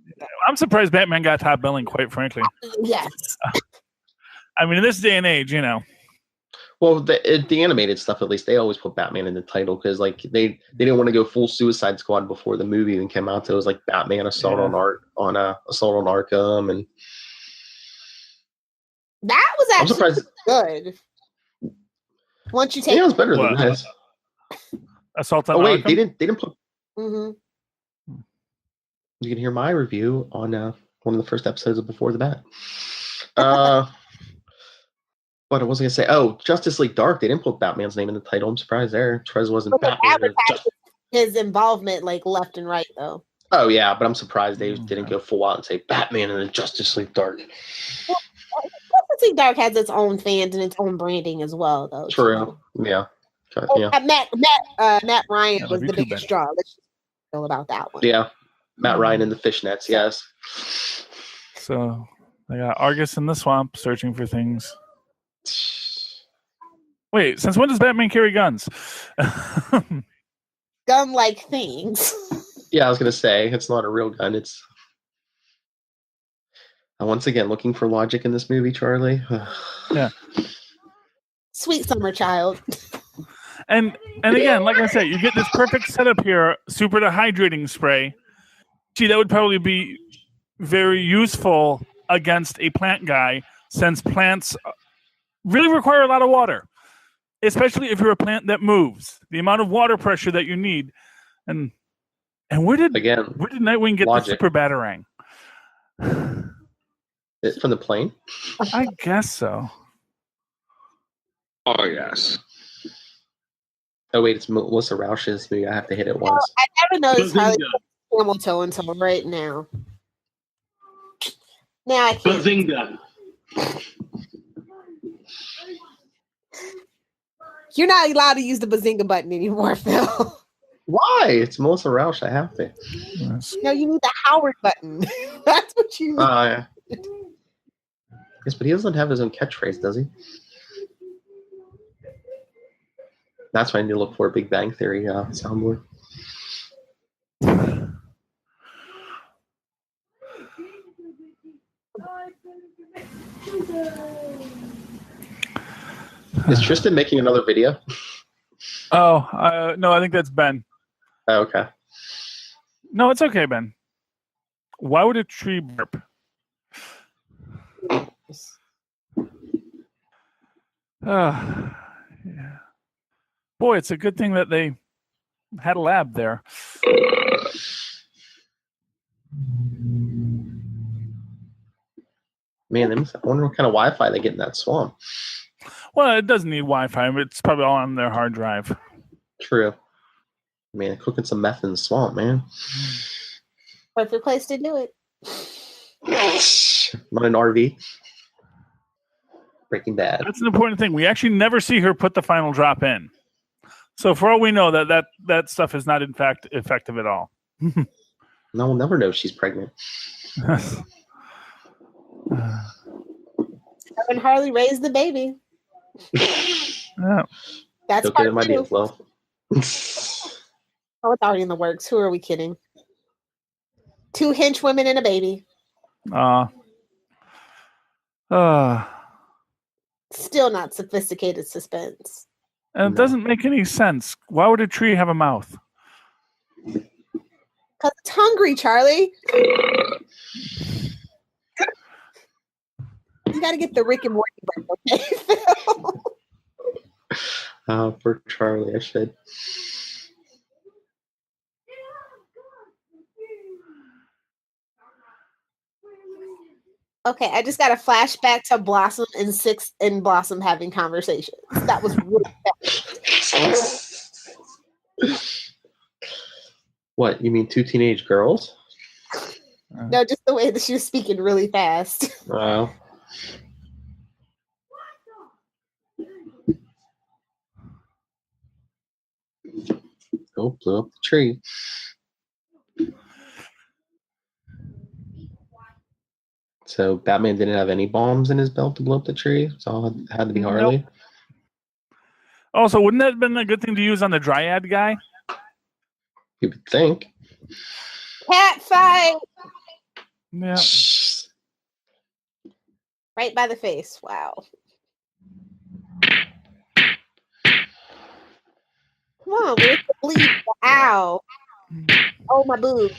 I'm surprised Batman got top billing, quite frankly. Yes. I mean, in this day and age, well, the animated stuff, at least, they always put Batman in the title because, like, they didn't want to go full Suicide Squad before the movie even came out. So it was like Batman Assault on Arkham, and That was I'm actually surprised. good. Once you take, Yeah, it was better than What? this. Assault on Oh wait, Arkham? they didn't put. Mhm. You can hear my review on one of the first episodes of Before the Bat. What I was gonna say? Oh, Justice League Dark. They didn't put Batman's name in the title. I'm surprised there. Trez wasn't But they Batman. advertised his involvement like left and right, though. Oh yeah, but I'm surprised they didn't go full out and say Batman and the Justice League Dark. Justice League Dark has its own fans and its own branding as well, though. True. Yeah. Yeah. Matt Ryan That'd was be the too biggest bad. draw. Let's just feel about that one. Yeah. Matt Ryan and the Fishnets. Yes. So they got Argus in the swamp searching for things. Wait, since when does Batman carry guns? Gun-like things. Yeah, I was gonna say it's not a real gun. It's once again looking for logic in this movie, Charlie. Yeah. Sweet summer child. And again, like I said, you get this perfect setup here, super dehydrating spray. Gee, that would probably be very useful against a plant guy, since plants really require a lot of water, especially if you're a plant that moves. The amount of water pressure that you need, and where did Nightwing get logic. the super batarang? From the plane? I guess so. Oh, yes. Oh wait, it's Melissa Rauch's movie. I have to hit it once. I never noticed Harley camel toe until right now. Now I can't. Bazinga. You're not allowed to use the Bazinga button anymore, Phil. Why? It's Melissa Rauch. I have to. Yes. No, you need the Howard button. That's what you need. Yeah. Yes, but he doesn't have his own catchphrase, does he? That's why I need to look for a Big Bang Theory soundboard. Is Tristan making another video? Oh, no, I think that's Ben. Oh, okay. No, it's okay, Ben. Why would a tree burp? Yeah. Boy, it's a good thing that they had a lab there. Man, I wonder what kind of Wi-Fi they get in that swamp. Well, it doesn't need Wi-Fi. It's probably all on their hard drive. True. Man, cooking some meth in the swamp, man. Perfect place to do it. Not an RV. Breaking Bad. That's an important thing. We actually never see her put the final drop in. So for all we know, that stuff is not in fact effective at all. No, we'll never know she's pregnant. When Harley raised the baby. Yeah. That's Okay, part it might be a two. flow. Oh, it's already in the works. Who are we kidding? 2 hench women and a baby. Still not sophisticated suspense. And it doesn't make any sense. Why would a tree have a mouth? Because it's hungry, Charlie. You got to get the Rick and Morty burp, okay, Phil? For Charlie, I should. Okay, I just got a flashback to Blossom and Six and Blossom having conversations. That was really fast. What, you mean two teenage girls? No, just the way that she was speaking really fast. Wow. Oh, blew up the tree. So Batman didn't have any bombs in his belt to blow up the tree, so it had to be Harley. Nope. Also, wouldn't that have been a good thing to use on the Dryad guy? You would think. Cat fight! Yeah. Right by the face. Wow. Come on, where's the bleed? Ow. Oh, my boob.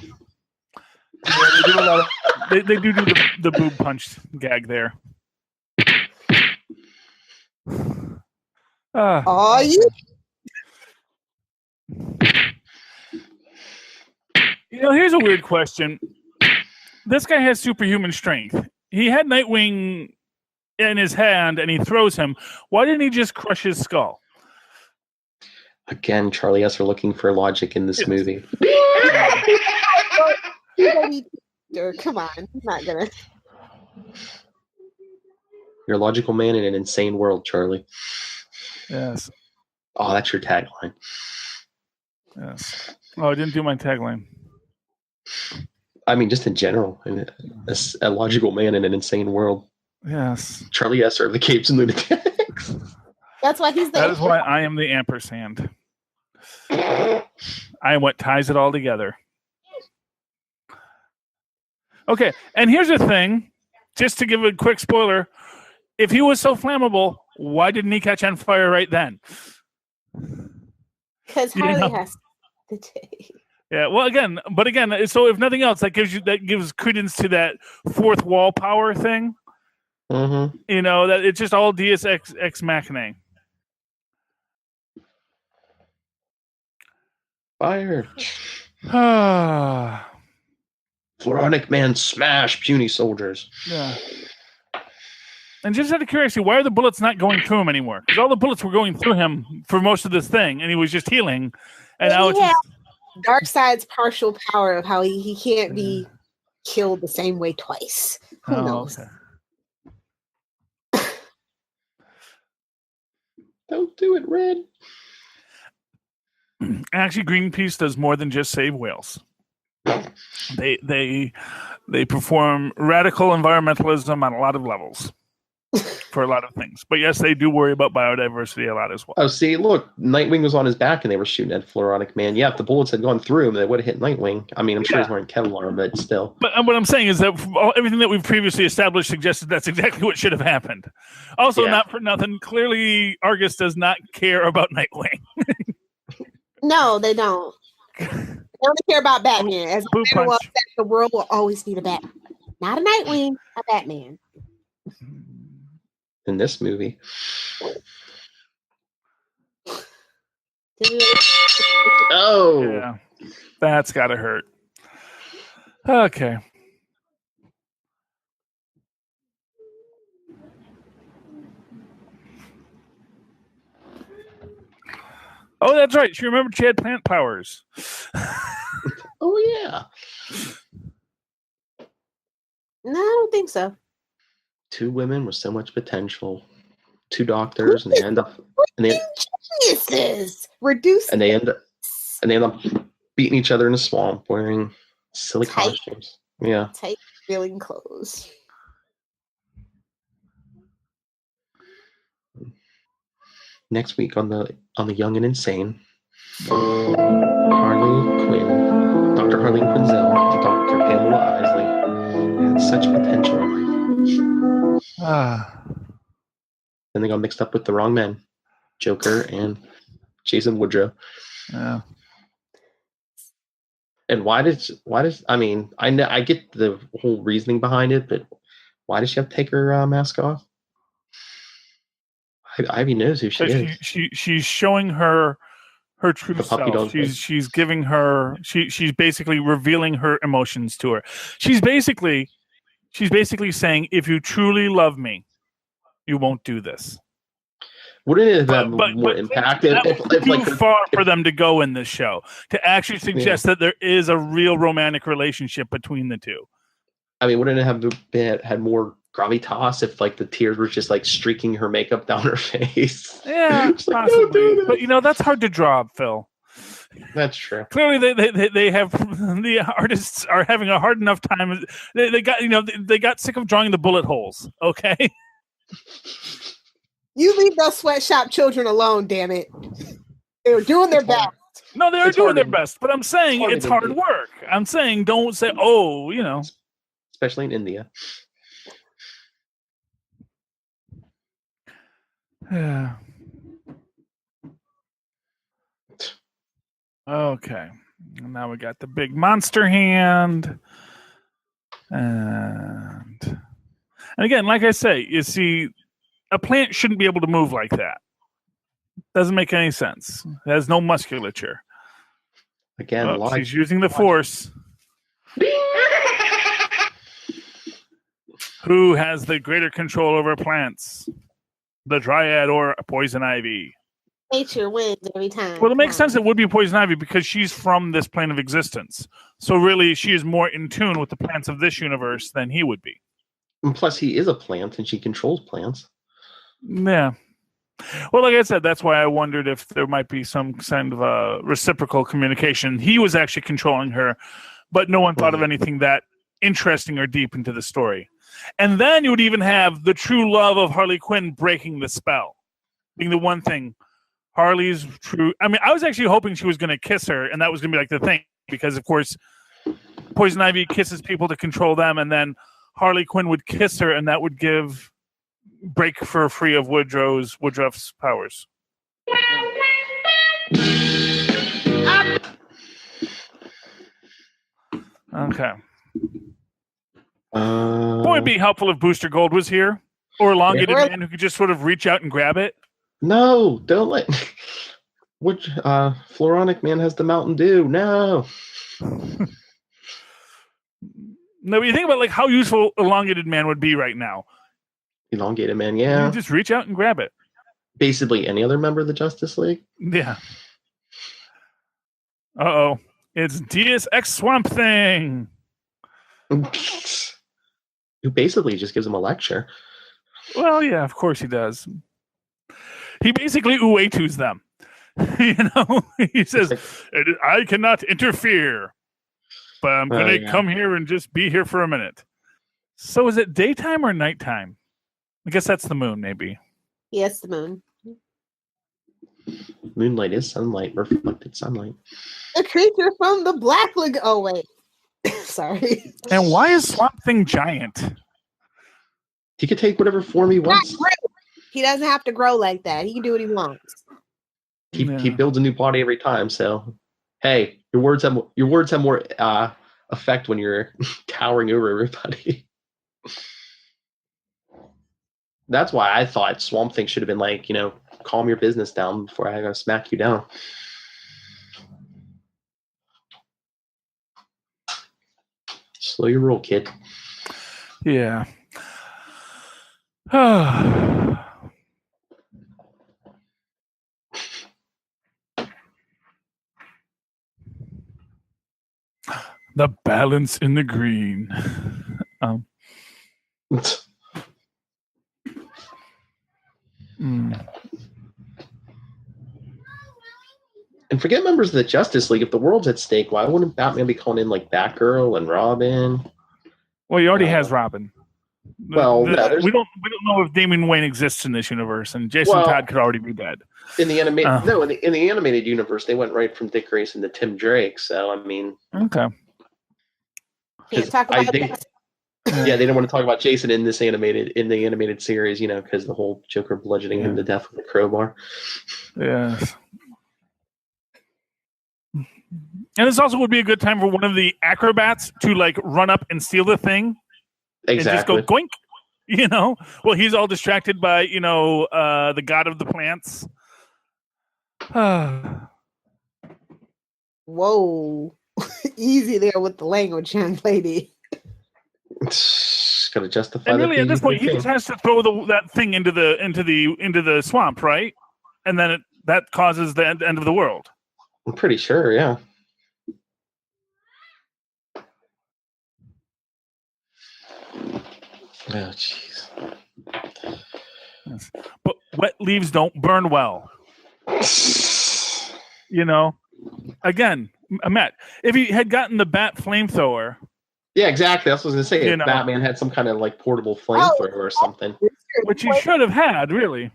Yeah, they do a lot of, they do the boob punch gag there. Oh, you. You know, here's a weird question. This guy has superhuman strength. He had Nightwing in his hand and he throws him. Why didn't he just crush his skull? Again, Charlie S. are looking for logic in this movie. Come on, I'm not gonna. You're a logical man in an insane world, Charlie. Yes. Oh, that's your tagline. Yes. Oh, I didn't do my tagline. I mean, just in general, a logical man in an insane world. Yes. Charlie S. are the Capes and Lunatics. That's why he's there. That is why I am the ampersand. I am what ties it all together. Okay, and here's the thing, just to give a quick spoiler, if he was so flammable, why didn't he catch on fire right then? Because Harley has to take. Yeah, well, again, so if nothing else, that gives credence to that fourth wall power thing. Mm-hmm. You know, that it's just all Deus Ex Machina. Fire. Floronic Man smash puny soldiers. Yeah. And just out of curiosity, why are the bullets not going through him anymore? Because all the bullets were going through him for most of this thing, and he was just healing. And now it's Darkseid's partial power of how he can't be killed the same way twice. Who knows? Okay. Don't do it, Red. Actually, Greenpeace does more than just save whales. They perform radical environmentalism on a lot of levels for a lot of things. But yes, they do worry about biodiversity a lot as well. Oh, see, look, Nightwing was on his back and they were shooting at Floronic Man. Yeah, if the bullets had gone through him, they would have hit Nightwing. I mean, I'm sure he's wearing Kevlar, but still. But what I'm saying is that everything that we've previously established suggested that's exactly what should have happened. Also, not for nothing, clearly Argus does not care about Nightwing. No, they don't. They only care about Batman. As the world will always need a Batman. Not a Nightwing, a Batman. In this movie. Oh. Yeah. That's gotta hurt. Okay. Oh, that's right. She remembered she had plant powers. Oh, yeah. No, I don't think so. Two women with so much potential. Two doctors, and they end up geniuses. Reduce. And they end up beating each other in a swamp wearing silly costumes. Yeah. Tight feeling clothes. Next week on the Young and Insane, Harley Quinn, Dr. Harley Quinzel, Dr. Pamela Isley, had such potential in life. Then they got mixed up with the wrong men, Joker and Jason Woodrow. Yeah. And why does I mean, I get the whole reasoning behind it, but why does she have to take her mask off? Ivy knows who she is. She's showing her true self. She's giving her. She's basically revealing her emotions to her. She's she's basically saying, if you truly love me, you won't do this. Wouldn't it have more impact if too far for them to go in this show to actually suggest that there is a real romantic relationship between the two? I mean, wouldn't it have had more gravitas if like the tears were just like streaking her makeup down her face? Yeah, possibly. But that's hard to draw, Phil. That's true. Clearly, they have the artists are having a hard enough time. They got sick of drawing the bullet holes. Okay. You leave those sweatshop children alone, damn it. They were doing their best. No, they are doing their best, but I'm saying it's hard work. I'm saying don't say, especially in India. Yeah. Okay. Now we got the big monster hand. And again, like I say, you see, a plant shouldn't be able to move like that. Doesn't make any sense. It has no musculature. Again, she's using the force. Who has the greater control over plants? The dryad or poison ivy? Nature wins every time. Well, it makes sense it would be poison ivy because she's from this plane of existence. So really, she is more in tune with the plants of this universe than he would be. And plus, he is a plant and she controls plants. Yeah. Well, like I said, that's why I wondered if there might be some kind of a reciprocal communication. He was actually controlling her, but no one thought of anything that interesting or deep into the story. And then you would even have the true love of Harley Quinn breaking the spell, being the one thing. Harley's true. I mean, I was actually hoping she was going to kiss her, and that was going to be like the thing, because of course, Poison Ivy kisses people to control them, and then Harley Quinn would kiss her, and that would break for free of Woodruff's powers. Okay. Boy, it'd be helpful if Booster Gold was here, or Elongated Man who could just sort of reach out and grab it. No, don't let. Which Floronic Man has the Mountain Dew? No. No, but you think about like how useful Elongated Man would be right now. Elongated Man, yeah. You just reach out and grab it. Basically, any other member of the Justice League. Yeah. Uh-oh. It's Deus Ex Swamp Thing. Who basically just gives him a lecture. Well, yeah, of course he does. He basically Uetus them. He says, I cannot interfere, but I'm going to come here and just be here for a minute. So is it daytime or nighttime? I guess that's the moon, maybe. Yes, the moon. Moonlight is sunlight, reflected sunlight. A creature from the Black Lagoon. Oh, wait. Sorry. And why is Swamp Thing giant? He could take whatever form he wants. He doesn't have to grow like that. He can do what he wants. He builds a new body every time. So, hey, your words have more effect when you're towering over everybody. That's why I thought Swamp Thing should have been like, calm your business down before I gotta smack you down. Slow your roll, kid. Yeah. The balance in the green. And forget members of the Justice League. If the world's at stake, why wouldn't Batman be calling in like Batgirl and Robin? Well, he already has Robin. We don't know if Damian Wayne exists in this universe, and Jason Todd could already be dead. In the animated universe, they went right from Dick Grayson to Tim Drake. So I mean, okay. Can't talk about that. Yeah, they don't want to talk about Jason in the animated series, because the whole Joker bludgeoning him to death with a crowbar. Yes. And this also would be a good time for one of the acrobats to like run up and steal the thing. Exactly. And just go goink. Well, he's all distracted by, the god of the plants. Whoa. Easy there with the language, young lady. Because got to justify. And the really, at this point, he PG-13. just has to throw that thing into the swamp, right? And then that causes the end of the world. I'm pretty sure, yeah. Oh, jeez. But wet leaves don't burn well. You know, again, Matt, if he had gotten the bat flamethrower. Yeah, exactly. That's what I was going to say. If know. Batman had some kind of like portable flamethrower or something. Which he should have had, really.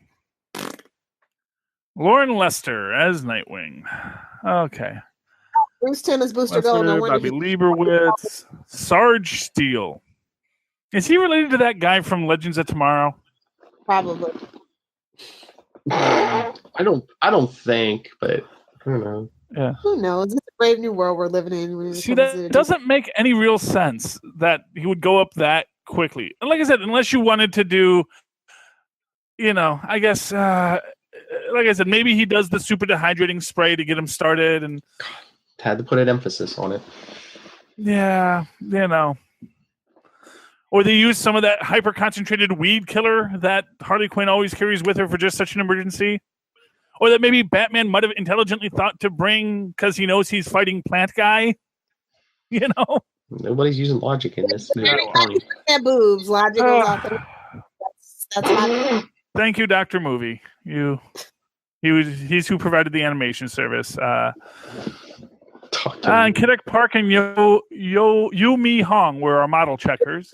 Lauren Lester as Nightwing. Okay. Bruce Timm is Booster Gold. No wonder Bobby Leibowitz. Sarge Steele. Is he related to that guy from Legends of Tomorrow? Probably. I don't think, but I don't know. Yeah. Who knows? It's a brave new world we're living in. See, that doesn't make any real sense that he would go up that quickly. And like I said, unless you wanted to do, I guess, like I said, maybe he does the super dehydrating spray to get him started. And had to put an emphasis on it. Yeah, Or they use some of that hyper-concentrated weed killer that Harley Quinn always carries with her for just such an emergency. Or that maybe Batman might have intelligently thought to bring because he knows he's fighting Plant Guy. Nobody's using logic in this movie. Boobs. Logic goes out there. That's my... Thank you, Dr. Movie. He's who provided the animation service. And Kiddick Park and Yu Mi Hong were our model checkers.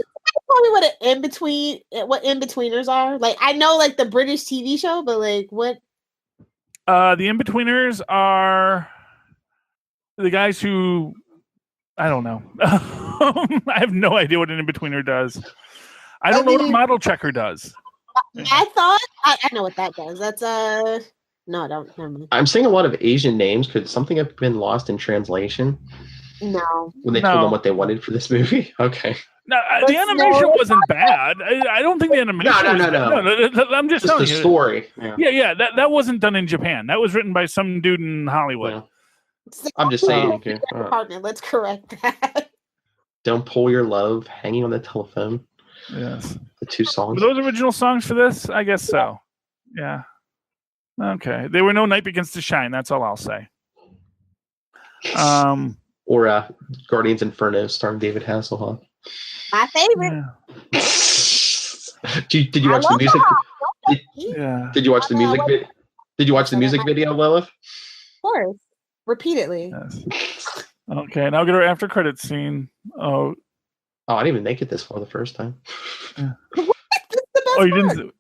Tell me what in-betweeners are. Like, I know like the British TV show, but like what? The in-betweeners are the guys who I don't know. I have no idea what an in-betweener does. I don't know what a model checker does. I thought I know what that does. That's no, don't. Never mind. I'm seeing a lot of Asian names. Could something have been lost in translation? No. When they told them what they wanted for this movie? Okay. No, the animation wasn't bad. I don't think the animation. No. I'm just telling the you. Story. Yeah. That wasn't done in Japan. That was written by some dude in Hollywood. Yeah. I'm just saying. Okay. Partner, let's correct that. Don't Pull Your Love, Hanging on the Telephone. Yes. The two songs. Were those original songs for this? I guess so. Yeah. Okay. There were no Night Begins to Shine. That's all I'll say. Or Guardians Inferno starring David Hasselhoff. My favorite. Yeah. Did you watch the music? Did you watch the music video? Did you watch the music video, Lilith? Of course. Repeatedly. Yes. Okay, now get our after credits scene. Oh, I didn't even make it this far the first time. Yeah. What? This is the best you part. didn't.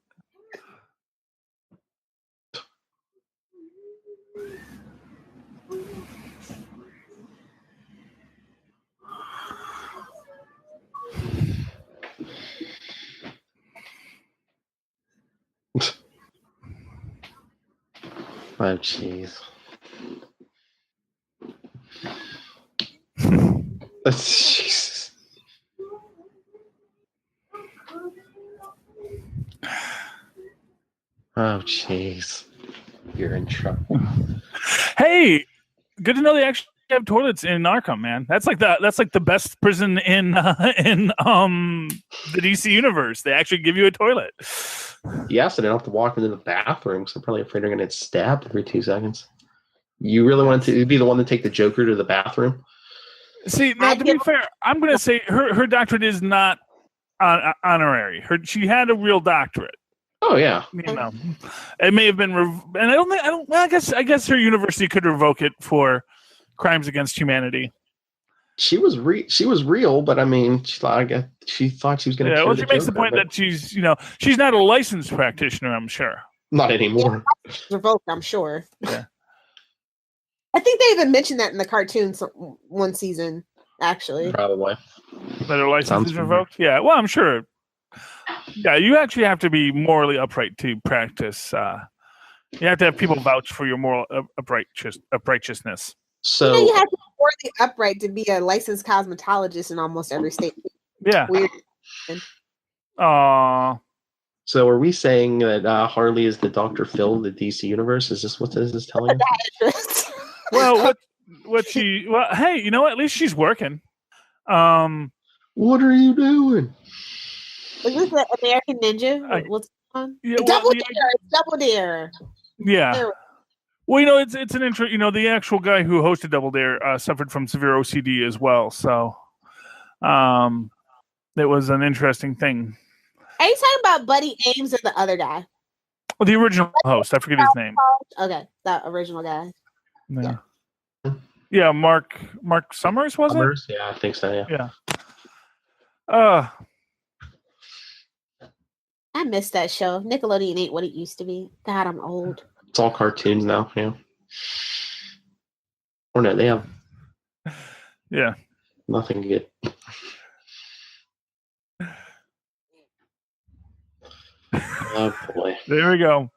Oh, jeez. Jesus. Oh, jeez. You're in trouble. Hey, good to know they actually have toilets in Arkham, man. That's like the best prison in the DC universe. They actually give you a toilet. Yes, so they don't have to walk into the bathroom, so I'm probably afraid they're going to get stabbed every 2 seconds. You really want to be the one to take the Joker to the bathroom? See, now to be fair, I'm going to say her doctorate is not honorary. She had a real doctorate. Oh yeah, it may have been, and I don't think. Well, I guess her university could revoke it for crimes against humanity. She was real, but I mean, she thought she was going to. Yeah, well, she makes the point that she's not a licensed practitioner. I'm sure. Not anymore. Yeah, revoked, I'm sure. Yeah. I think they even mentioned that in the cartoon one season, actually. Probably. That her license is revoked? Yeah, well, I'm sure. Yeah, you actually have to be morally upright to practice. You have to have people vouch for your moral uprightness. So you have to be morally upright to be a licensed cosmetologist in almost every state. Yeah. Weird. So are we saying that Harley is the Dr. Phil of the DC universe? Is this what this is telling us? Well, hey, you know what? At least she's working. What are you doing? Was this the American Ninja? What's it on? Yeah, Double Dare. It's Double Dare. Yeah. There. Well, it's an interest. The actual guy who hosted Double Dare suffered from severe OCD as well. So, it was an interesting thing. Are you talking about Buddy Ames or the other guy? Well, the original host. I forget his name. Okay, that original guy. Yeah, Mark Summers, was it? Yeah, I think so. Yeah. I missed that show. Nickelodeon ain't what it used to be. God, I'm old. It's all cartoons now. Yeah. Or no, they have. Yeah. Nothing good. Oh boy. There we go.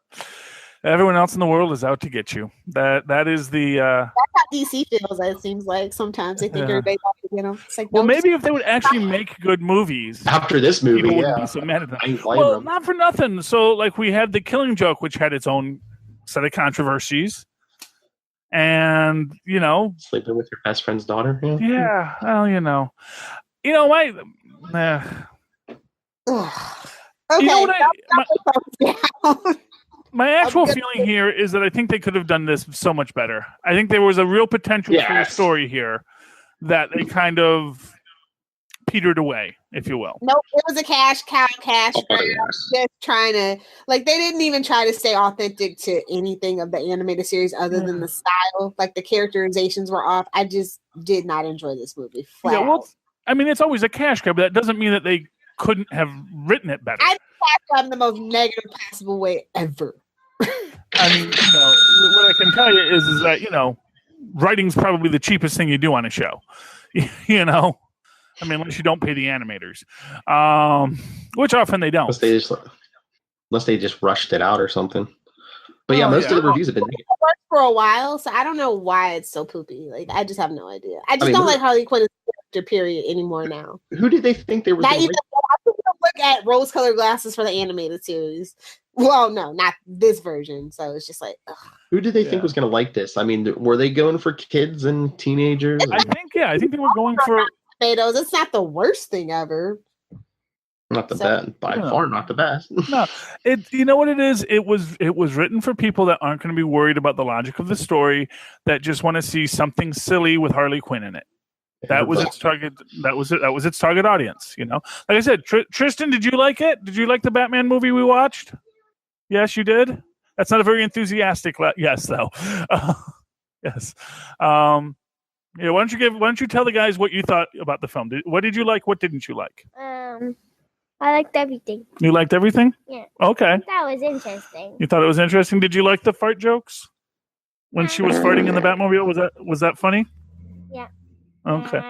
Everyone else in the world is out to get you. That is the. That's how DC feels. It seems like sometimes they think everybody's out to get them. It's like, well, maybe if they would actually make good movies after this movie, people yeah, wouldn't be so mad at them. Well, not for nothing. So, like, we had The Killing Joke, which had its own set of controversies, and sleeping with your best friend's daughter. Yeah. Well, my. Okay. My actual feeling here is that I think they could have done this so much better. I think there was a real potential for a story here that they kind of petered away, if you will. Nope, it was a cash grab. Just trying to, they didn't even try to stay authentic to anything of the animated series other than the style. Like, the characterizations were off. I just did not enjoy this movie. Flat out. I mean, it's always a cash grab, but that doesn't mean that they couldn't have written it better. I in the most negative possible way ever. I mean, what I can tell you is that, writing's probably the cheapest thing you do on a show. I mean, unless you don't pay the animators, which often they don't. Unless they just rushed it out or something. But most of the reviews have been negative. It worked for a while, so I don't know why it's so poopy. I just have no idea. I don't like Harley Quinn character, period, anymore now. Who did they think they were going to look at rose-colored glasses for the animated series? Well, no, not this version. So it's just like, ugh. Who did they think was going to like this? I mean, were they going for kids and teenagers? I think they were going for tomatoes. It's not the worst thing ever. Not the best, by far not the best. No, you know what it is? It was written for people that aren't going to be worried about the logic of the story, that just want to see something silly with Harley Quinn in it. That was its target. That was its target audience. Like I said, Tristan, did you like it? Did you like the Batman movie we watched? Yes, you did. That's not a very enthusiastic yes, though. Yes. Why don't you tell the guys what you thought about the film? What did you like? What didn't you like? I liked everything. You liked everything? Yeah. Okay. That was interesting. You thought it was interesting? Did you like the fart jokes when she was farting in the Batmobile? Was that funny? Yeah. Okay.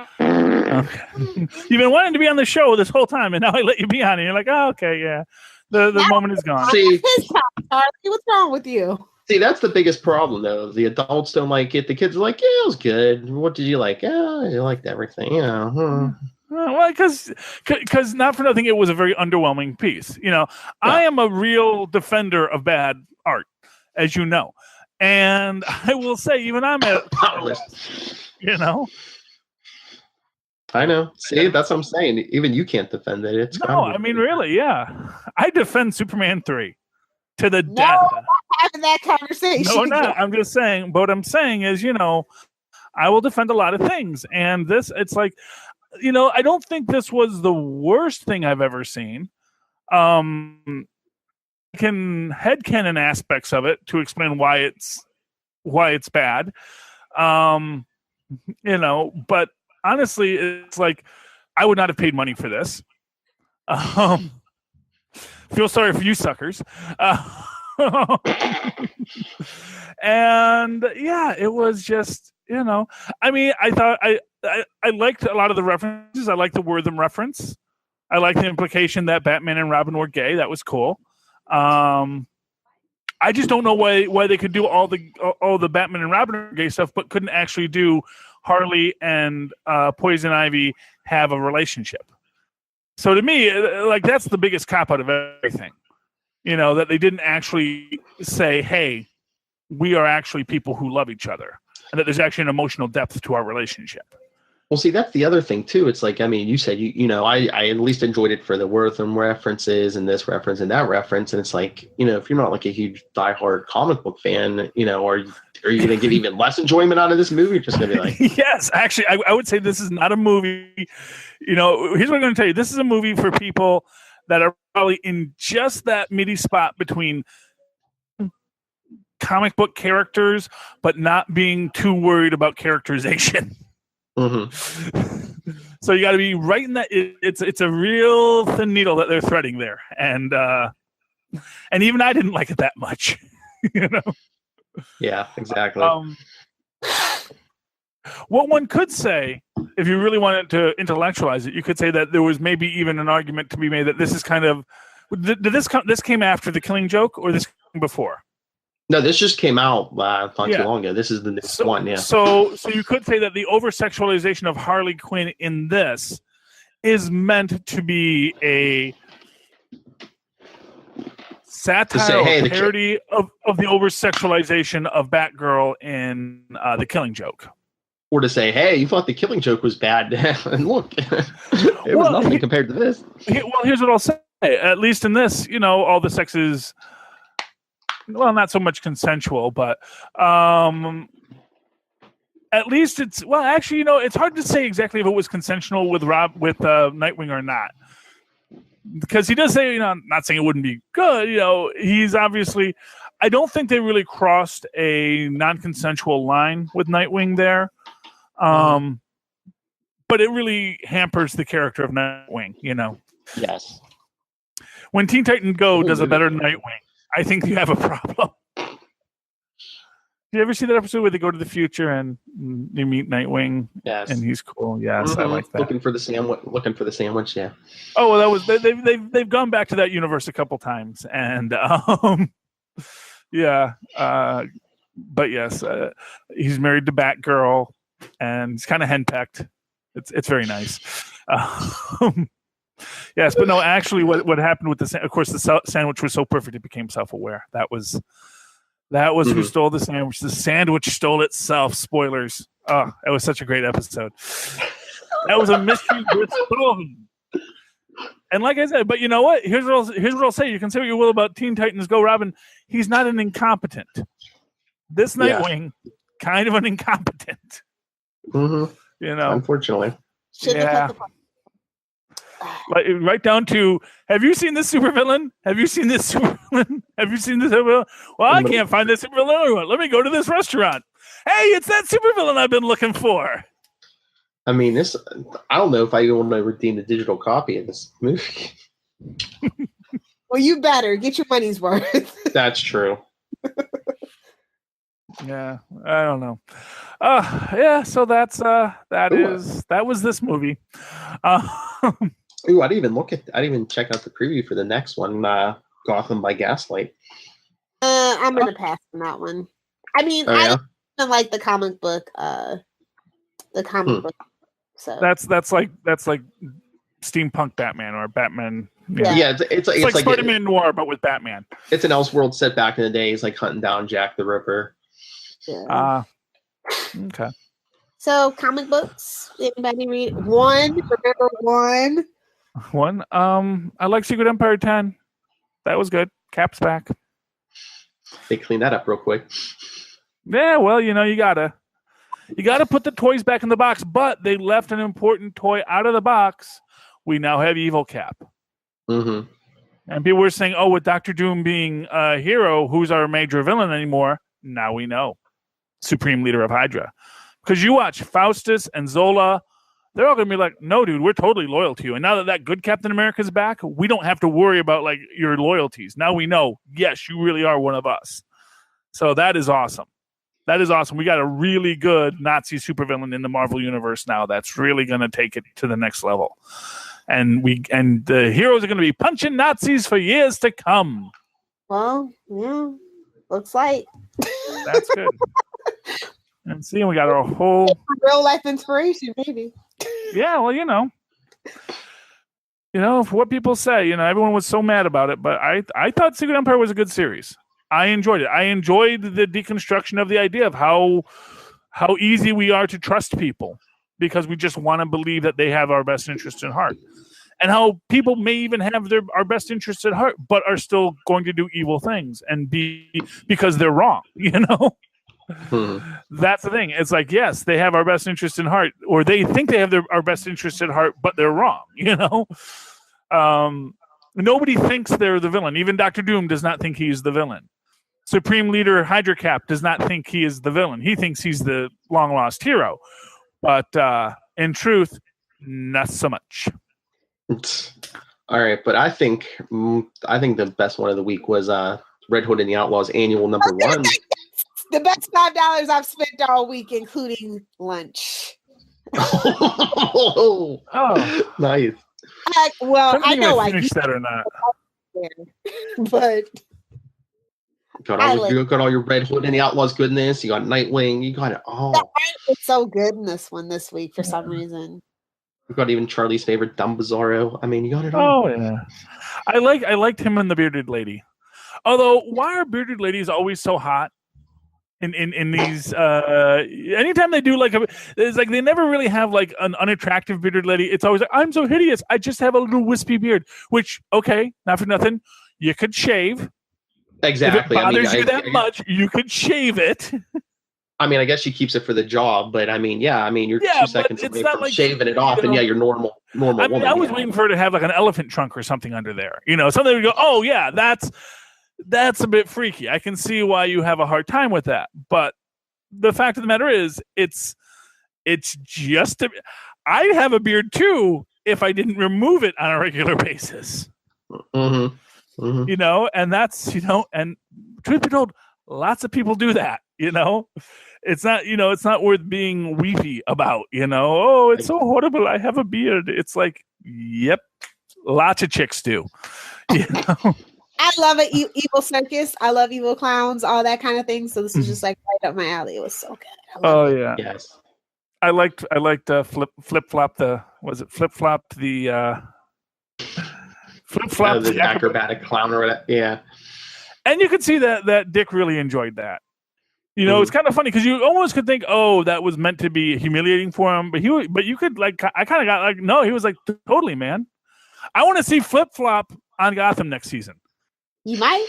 You've been wanting to be on the show this whole time, and now I let you be on it. You're like, oh, okay, yeah. The moment is gone. See, what's wrong with you? See, that's the biggest problem, though. The adults don't like it. The kids are like, yeah, it was good. What did you like? Yeah, I liked everything. Well, because not for nothing, it was a very underwhelming piece. I am a real defender of bad art, as you know. And I will say, even I'm at I know. See, that's what I'm saying. Even you can't defend it. It's I mean, really, yeah. I defend Superman 3 to the death. I'm not having that conversation. No, not. I'm just saying. But what I'm saying is, I will defend a lot of things, and this, it's like, I don't think this was the worst thing I've ever seen. Can headcanon aspects of it to explain why it's bad. But honestly, it's like I would not have paid money for this. Feel sorry for you suckers. And yeah, it was just, I mean, I thought I liked a lot of the references. I liked the Wortham reference. I liked the implication that Batman and Robin were gay. That was cool. I just don't know why they could do all the Batman and Robin gay stuff, but couldn't actually do Harley and Poison Ivy have a relationship. So to me, that's the biggest cop out of everything. That they didn't actually say, "Hey, we are actually people who love each other," and that there's actually an emotional depth to our relationship. Well, see, that's the other thing too. It's like, I mean, you said I at least enjoyed it for the Wortham references and this reference and that reference, and it's like, if you're not like a huge diehard comic book fan, are you going to get even less enjoyment out of this movie? You're just going to be like, yes, actually, I would say this is not a movie. Here's what I'm going to tell you: this is a movie for people that are probably in just that midi spot between comic book characters, but not being too worried about characterization. Mm-hmm. So you got to be right in that. It's a real thin needle that they're threading there, and even I didn't like it that much. Yeah, exactly. What one could say, if you really wanted to intellectualize it, you could say that there was maybe even an argument to be made that this is kind of this came after The Killing Joke, or this came before. No, this just came out not too long ago. This is the next one, yeah. So you could say that the over-sexualization of Harley Quinn in this is meant to be a satire or parody of the over-sexualization of Batgirl in The Killing Joke. Or to say, hey, you thought The Killing Joke was bad, and look, it was nothing compared to this. Well, here's what I'll say. At least in this, all the sex is... well, not so much consensual, but at least it's actually, it's hard to say exactly if it was consensual with Nightwing or not, because he does say, not saying it wouldn't be good. He's obviously, I don't think they really crossed a non-consensual line with Nightwing there, but it really hampers the character of Nightwing. Yes. When Teen Titan Go does a better Nightwing, I think you have a problem. Do you ever see that episode where they go to the future and you meet Nightwing? Yes, and he's cool. Yes, I like that. Looking for the sandwich. Yeah. Oh, well, that was they've gone back to that universe a couple times, and yeah. But yes, he's married to Batgirl, and he's kind of henpecked. It's very nice. Yes, but no, actually, what happened with of course, the sandwich was so perfect it became self-aware. That was who stole the sandwich. The sandwich stole itself. Spoilers. Oh, that was such a great episode. That was a mystery worth solving. And like I said, but you know what? Here's what I'll say. You can say what you will about Teen Titans Go, Robin. He's not an incompetent. This Nightwing, kind of an incompetent. Mm-hmm. Unfortunately. Yeah. Right down to, have you seen this supervillain? Have you seen this supervillain? Have you seen this supervillain? Well, I can't find this supervillain. Let me go to this restaurant. Hey, it's that supervillain I've been looking for. I mean, I don't know if I even want to redeem the digital copy of this movie. Well, you better get your money's worth. That's true. Yeah, I don't know. Yeah, so that was this movie. Ooh, I didn't even check out the preview for the next one, Gotham by Gaslight. I'm gonna pass on that one. I mean, I don't like the comic book. Book. So that's like steampunk Batman or Batman. Yeah, it's like Spider-Man Noir, but with Batman. It's an Elseworld set back in the day. He's like hunting down Jack the Ripper. Yeah. Okay. So comic books. Anybody read one? Remember one? One. I like Secret Empire 10. That was good. Cap's back. They cleaned that up real quick. Yeah, well, you gotta put the toys back in the box, but they left an important toy out of the box. We now have Evil Cap. Mm-hmm. And people were saying, "Oh, with Dr. Doom being a hero, who's our major villain anymore?" Now we know, Supreme Leader of Hydra. Because you watch Faustus and Zola, they're all going to be like, "No, dude, we're totally loyal to you." And now that good Captain America's back, we don't have to worry about like your loyalties. Now we know, yes, you really are one of us. So that is awesome. That is awesome. We got a really good Nazi supervillain in the Marvel Universe now that's really going to take it to the next level. And the heroes are going to be punching Nazis for years to come. Well, yeah, looks like. That's good. And see, we got our whole real life inspiration, maybe. Yeah, well, for what people say, everyone was so mad about it, but I thought Secret Empire was a good series. I enjoyed it. I enjoyed the deconstruction of the idea of how easy we are to trust people. because we just want to believe that they have our best interest in heart. And how people may even have our best interests at heart, but are still going to do evil things and because they're wrong, That's the thing. It's like, yes, they have our best interest in heart, or they think they have our best interest at heart, but they're wrong, Nobody thinks they're the villain. Even Dr. Doom does not think he's the villain. Supreme Leader Hydra Cap does not think he is the villain. He thinks he's the long-lost hero. But in truth, not so much. All right, but I think the best one of the week was Red Hood and the Outlaws annual number 1. The best $5 I've spent all week, including lunch. Oh, nice. I know I finished that or not. But you got all your Red Hood and the Outlaws goodness. You got Nightwing. You got it all. It's so good in this one this week for some reason. You got even Charlie's favorite Dumb Bizarro. I mean, you got it all. Oh yeah, I liked him and the bearded lady. Although, why are bearded ladies always so hot? In these, anytime they do it's like they never really have like an unattractive bearded lady. It's always like, I'm so hideous. I just have a little wispy beard. Which, okay, not for nothing, you could shave. Exactly. If it bothers you that much, you could shave it. I mean, I guess she keeps it for the job, but I mean, you're 2 seconds away from shaving it off, and you're normal woman. I was waiting for her to have like an elephant trunk or something under there. Something to go, oh yeah, that's a bit freaky. I can see why you have a hard time with that. But the fact of the matter is, it's just I have a beard too if I didn't remove it on a regular basis. Mm-hmm. Mm-hmm. And that's, and truth be told, lots of people do that, It's not, it's not worth being weepy about, oh, it's so horrible. I have a beard. It's like, yep, lots of chicks do, I love an evil circus. I love evil clowns, all that kind of thing. So this is just like right up my alley. It was so good. Oh yeah. Yes. I liked flip flop the acrobatic clown or whatever. Yeah. And you could see that Dick really enjoyed that. It's kind of funny because you almost could think, oh, that was meant to be humiliating for him, but you could I kind of got like, no, he was like, totally, man. I want to see Flip Flop on Gotham next season. You might.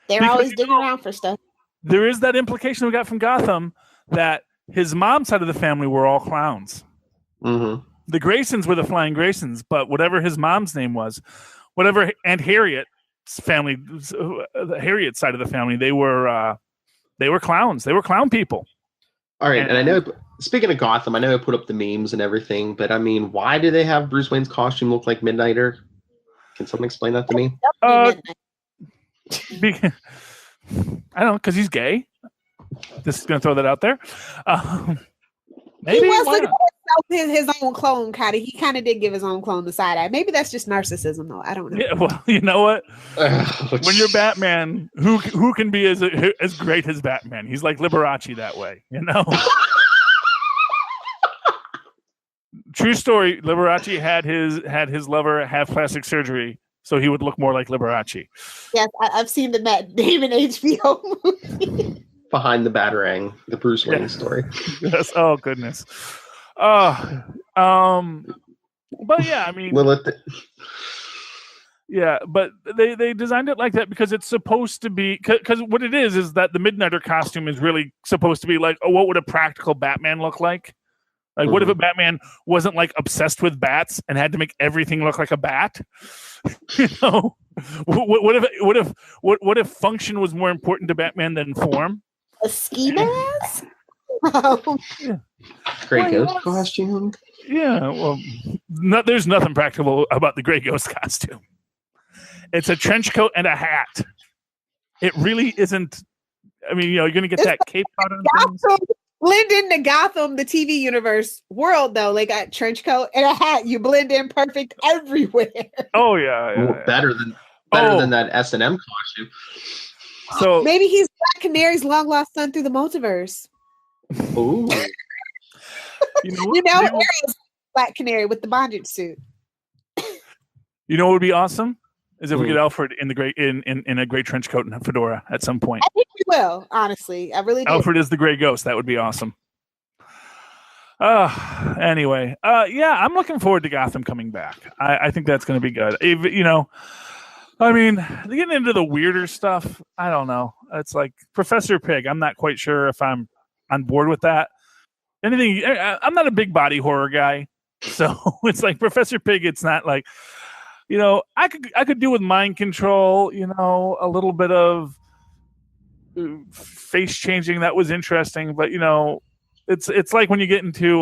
They're always digging around for stuff. There is that implication we got from Gotham that his mom's side of the family were all clowns. Mm-hmm. The Graysons were the Flying Graysons, but whatever his mom's name was, whatever Aunt Harriet's family, Harriet's side of the family, they were clowns. They were clown people. All right, and I know. Speaking of Gotham, I know I put up the memes and everything, but I mean, why do they have Bruce Wayne's costume look like Midnighter? Can someone explain that to me? I don't know, because he's gay. Just going to throw that out there. Maybe he was looking at his own clone, kind of. He kind of did give his own clone the side eye. Maybe that's just narcissism, though. I don't know. Yeah, well, you know what? When you're Batman, who can be as great as Batman? He's like Liberace that way, True story. Liberace had his lover have plastic surgery so he would look more like Liberace. Yes, I've seen the Matt Damon HBO movie. Behind the Batarang, the Bruce Wayne story. Yes. Oh goodness. But yeah, I mean, yeah, but they designed it like that because it's supposed to be, because what it is that the Midnighter costume is really supposed to be like, oh, what would a practical Batman look like? Like, what if a Batman wasn't like obsessed with bats and had to make everything look like a bat? What if function was more important to Batman than form? A ski mask? Grey Ghost costume? Yeah, well, there's nothing practical about the Grey Ghost costume. It's a trench coat and a hat. It really isn't. I mean, you're going to get that cape out on things. Blend into Gotham, the TV universe world, though. They got trench coat and a hat. You blend in perfect everywhere. Oh yeah. Better than that S&M costume. So maybe he's Black Canary's long lost son through the multiverse. Ooh. Arrow's Black Canary with the bondage suit. You know what would be awesome? Is if we get Alfred in a gray trench coat and fedora at some point. I think we will, honestly. I really do. Alfred is the Gray Ghost. That would be awesome. Anyway, yeah, I'm looking forward to Gotham coming back. I think that's going to be good. I mean, getting into the weirder stuff, I don't know. It's like Professor Pig. I'm not quite sure if I'm on board with that. I'm not a big body horror guy, so it's like Professor Pig. It's not like, I could do with mind control. A little bit of face changing that was interesting, but it's like when you get into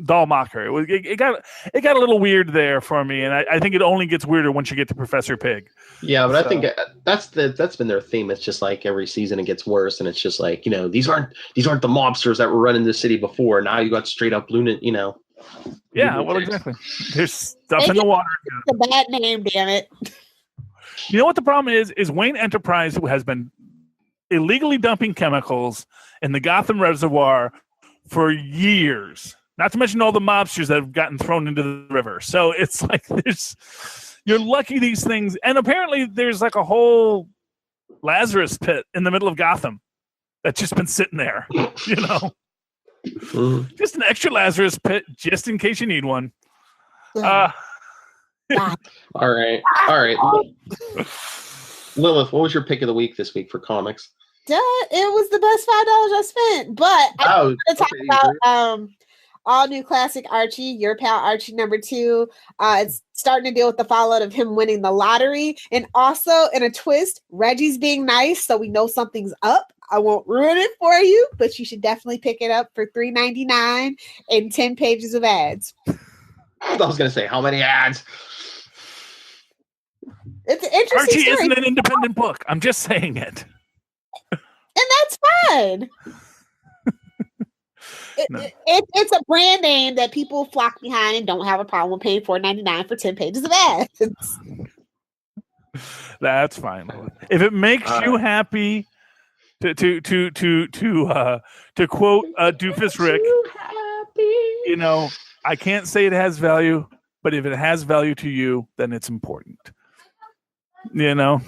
doll mocker. It got a little weird there for me, and I think it only gets weirder once you get to Professor Pig. Yeah, but I think that's been their theme. It's just like every season it gets worse, and it's just like these aren't the mobsters that were running the city before. Now you got straight up lunatic. Yeah, well, exactly. There's stuff in the water. It's a bad name, damn it. You know what the problem is Wayne Enterprise has been illegally dumping chemicals in the Gotham Reservoir for years. Not to mention all the mobsters that have gotten thrown into the river. So it's like you're lucky these things. And apparently there's like a whole Lazarus pit in the middle of Gotham that's just been sitting there, Just an extra Lazarus pit just in case you need one. All right. Lilith, what was your pick of the week this week for comics? It was the best $5 I spent. But I want to talk about all new classic Archie, your pal Archie #2. It's starting to deal with the fallout of him winning the lottery. And also, in a twist, Reggie's being nice, so we know something's up. I won't ruin it for you, but you should definitely pick it up for $3.99 and 10 pages of ads. I was going to say, how many ads? It's an interesting Archie story. isn't an independent book. I'm just saying it. And that's fine. It's a brand name that people flock behind and don't have a problem with paying $4.99 for 10 pages of ads. That's fine. If it makes you happy, to quote Doofus Rick, I can't say it has value, but if it has value to you, then it's important. If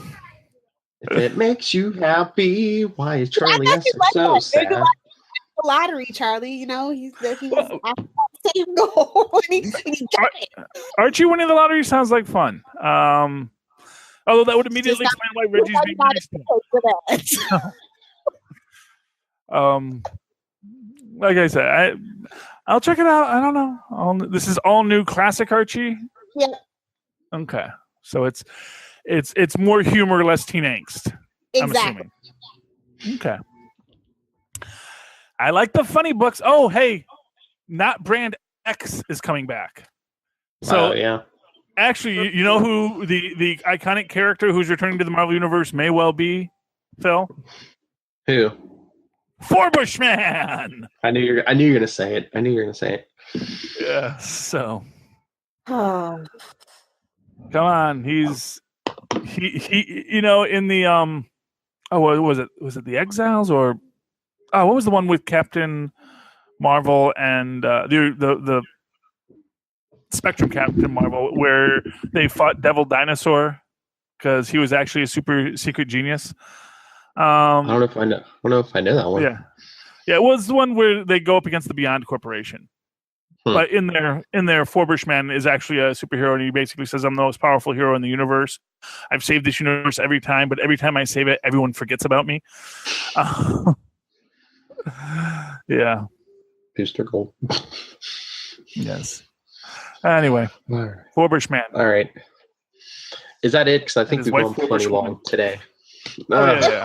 it makes you happy, why is Charlie so sad? The lottery, Charlie. He was same goal and he got it. Archie winning the lottery sounds like fun. Although that would immediately explain why Reggie's being nice to him. Like I said, I'll check it out. I don't know. This is all new classic Archie. Yeah. Okay, so it's more humor, less teen angst. Exactly. I'm assuming. Okay. I like the funny books. Oh, hey, Not Brand X is coming back. So yeah. Actually, you know who the iconic character who's returning to the Marvel Universe may well be, Phil? Who? Forbushman. I knew you were gonna say it. Yeah. So. Oh. Come on, he's in the what was it? Was it the Exiles or what was the one with Captain Marvel and the Spectrum Captain Marvel where they fought Devil Dinosaur because he was actually a super secret genius. I don't know if I know that one. Yeah, it was the one where they go up against the Beyond Corporation. But in there, Forbushman is actually a superhero, and he basically says, "I'm the most powerful hero in the universe. I've saved this universe every time, but every time I save it, everyone forgets about me." Yeah. Booster Gold. Yes. Anyway, Forbushman. All right. Is that it? Because I think we've gone pretty long today. Yeah.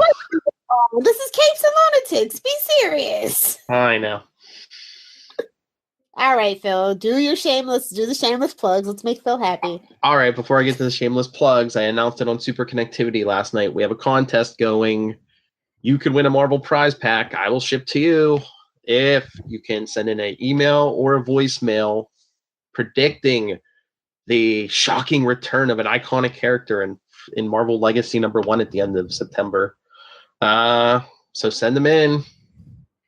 This is Capes and Lunatics. Be serious. I know. All right, Phil. Do the shameless plugs. Let's make Phil happy. All right. Before I get to the shameless plugs, I announced it on Super Connectivity last night. We have a contest going. You could win a Marvel prize pack. I will ship to you if you can send in an email or a voicemail predicting the shocking return of an iconic character in Marvel Legacy #1 at the end of September. So send them in.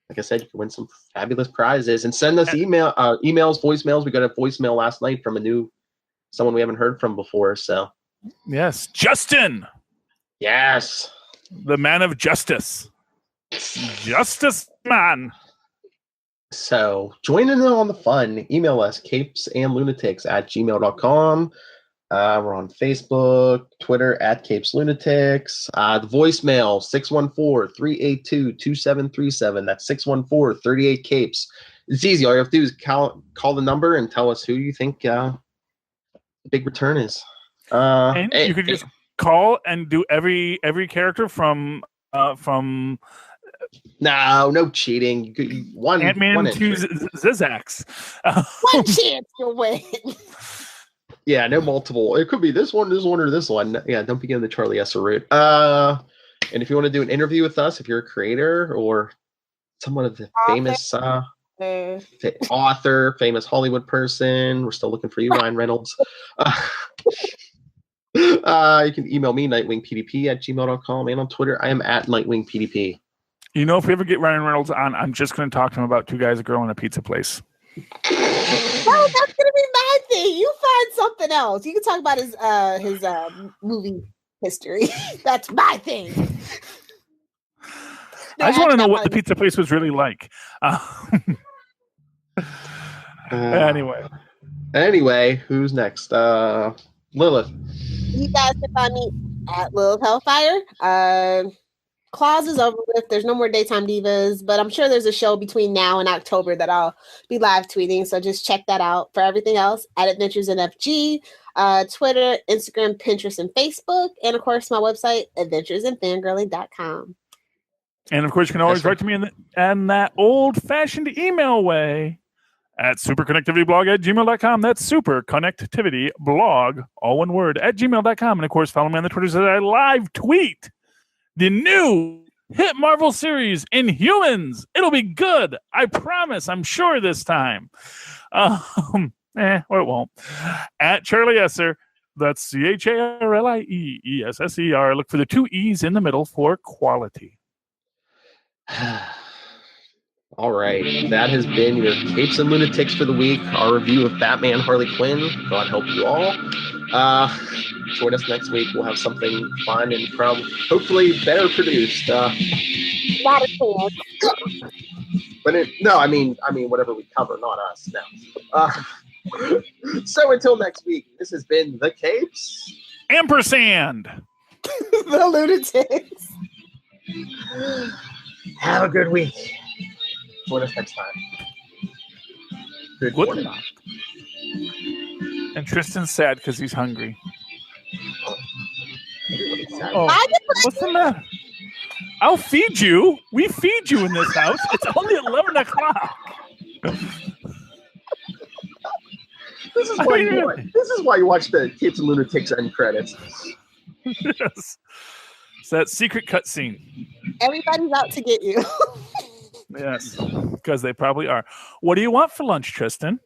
Like I said, you can win some fabulous prizes and send us emails, voicemails. We got a voicemail last night from someone we haven't heard from before. So yes, Justin. Yes, the man of justice. Justice man. So join in on the fun. Email us, capesandlunatics@gmail.com. We're on Facebook, Twitter @CapesLunatics. The voicemail, 614-382-2737. That's 614-38-CAPES. It's easy. All you have to do is call the number and tell us who you think the big return is. And you could just call and do every character from no cheating. One Ant-Man one to entry. Zizax. One chance to win. Yeah, no multiple. It could be this one, or this one. Yeah, don't begin the Charlie Esser route. And if you want to do an interview with us, if you're a creator or someone of the famous author, famous Hollywood person, we're still looking for you, Ryan Reynolds. You can email me, nightwingpdp@gmail.com, and on Twitter, I am @nightwingpdp. You know, if we ever get Ryan Reynolds on, I'm just going to talk to him about two guys, a girl, and a pizza place. No, that's gonna be my thing. You find something else. You can talk about his movie history. That's my thing. I just want to know what the pizza place was really like. Anyway, who's next? Lilith. You guys can find me at Lilith Hellfire. Claus is over with. There's no more Daytime Divas, but I'm sure there's a show between now and October that I'll be live tweeting. So just check that out. For everything else, at Adventures in FG, Twitter, Instagram, Pinterest, and Facebook. And of course, my website, adventuresinfangirling.com. And of course, you can always write to me in that old-fashioned email way at superconnectivityblog@gmail.com. That's superconnectivityblog, all one word, @gmail.com. And of course, follow me on the Twitter so that I live tweet the new hit Marvel series, Inhumans. It'll be good. I promise. I'm sure this time. Or it won't. At Charlie Esser. That's CharlieEsser. Look for the 2 E's in the middle for quality. All right. That has been your Capes and Lunatics for the week. Our review of Batman Harley Quinn. God help you all. Join us next week. We'll have something fun and hopefully better produced. Not a chance. But I mean whatever we cover, not us. No. So until next week, this has been the Capes. Ampersand. The Lunatics. Have a good week. Join us next time. Good morning. And Tristan's sad because he's hungry. Oh, what's the matter? I'll feed you. We feed you in this house. It's only 11 o'clock. This is why you watch the Capes and Lunatics end credits. Yes. It's that secret cutscene. Everybody's out to get you. Yes, because they probably are. What do you want for lunch, Tristan?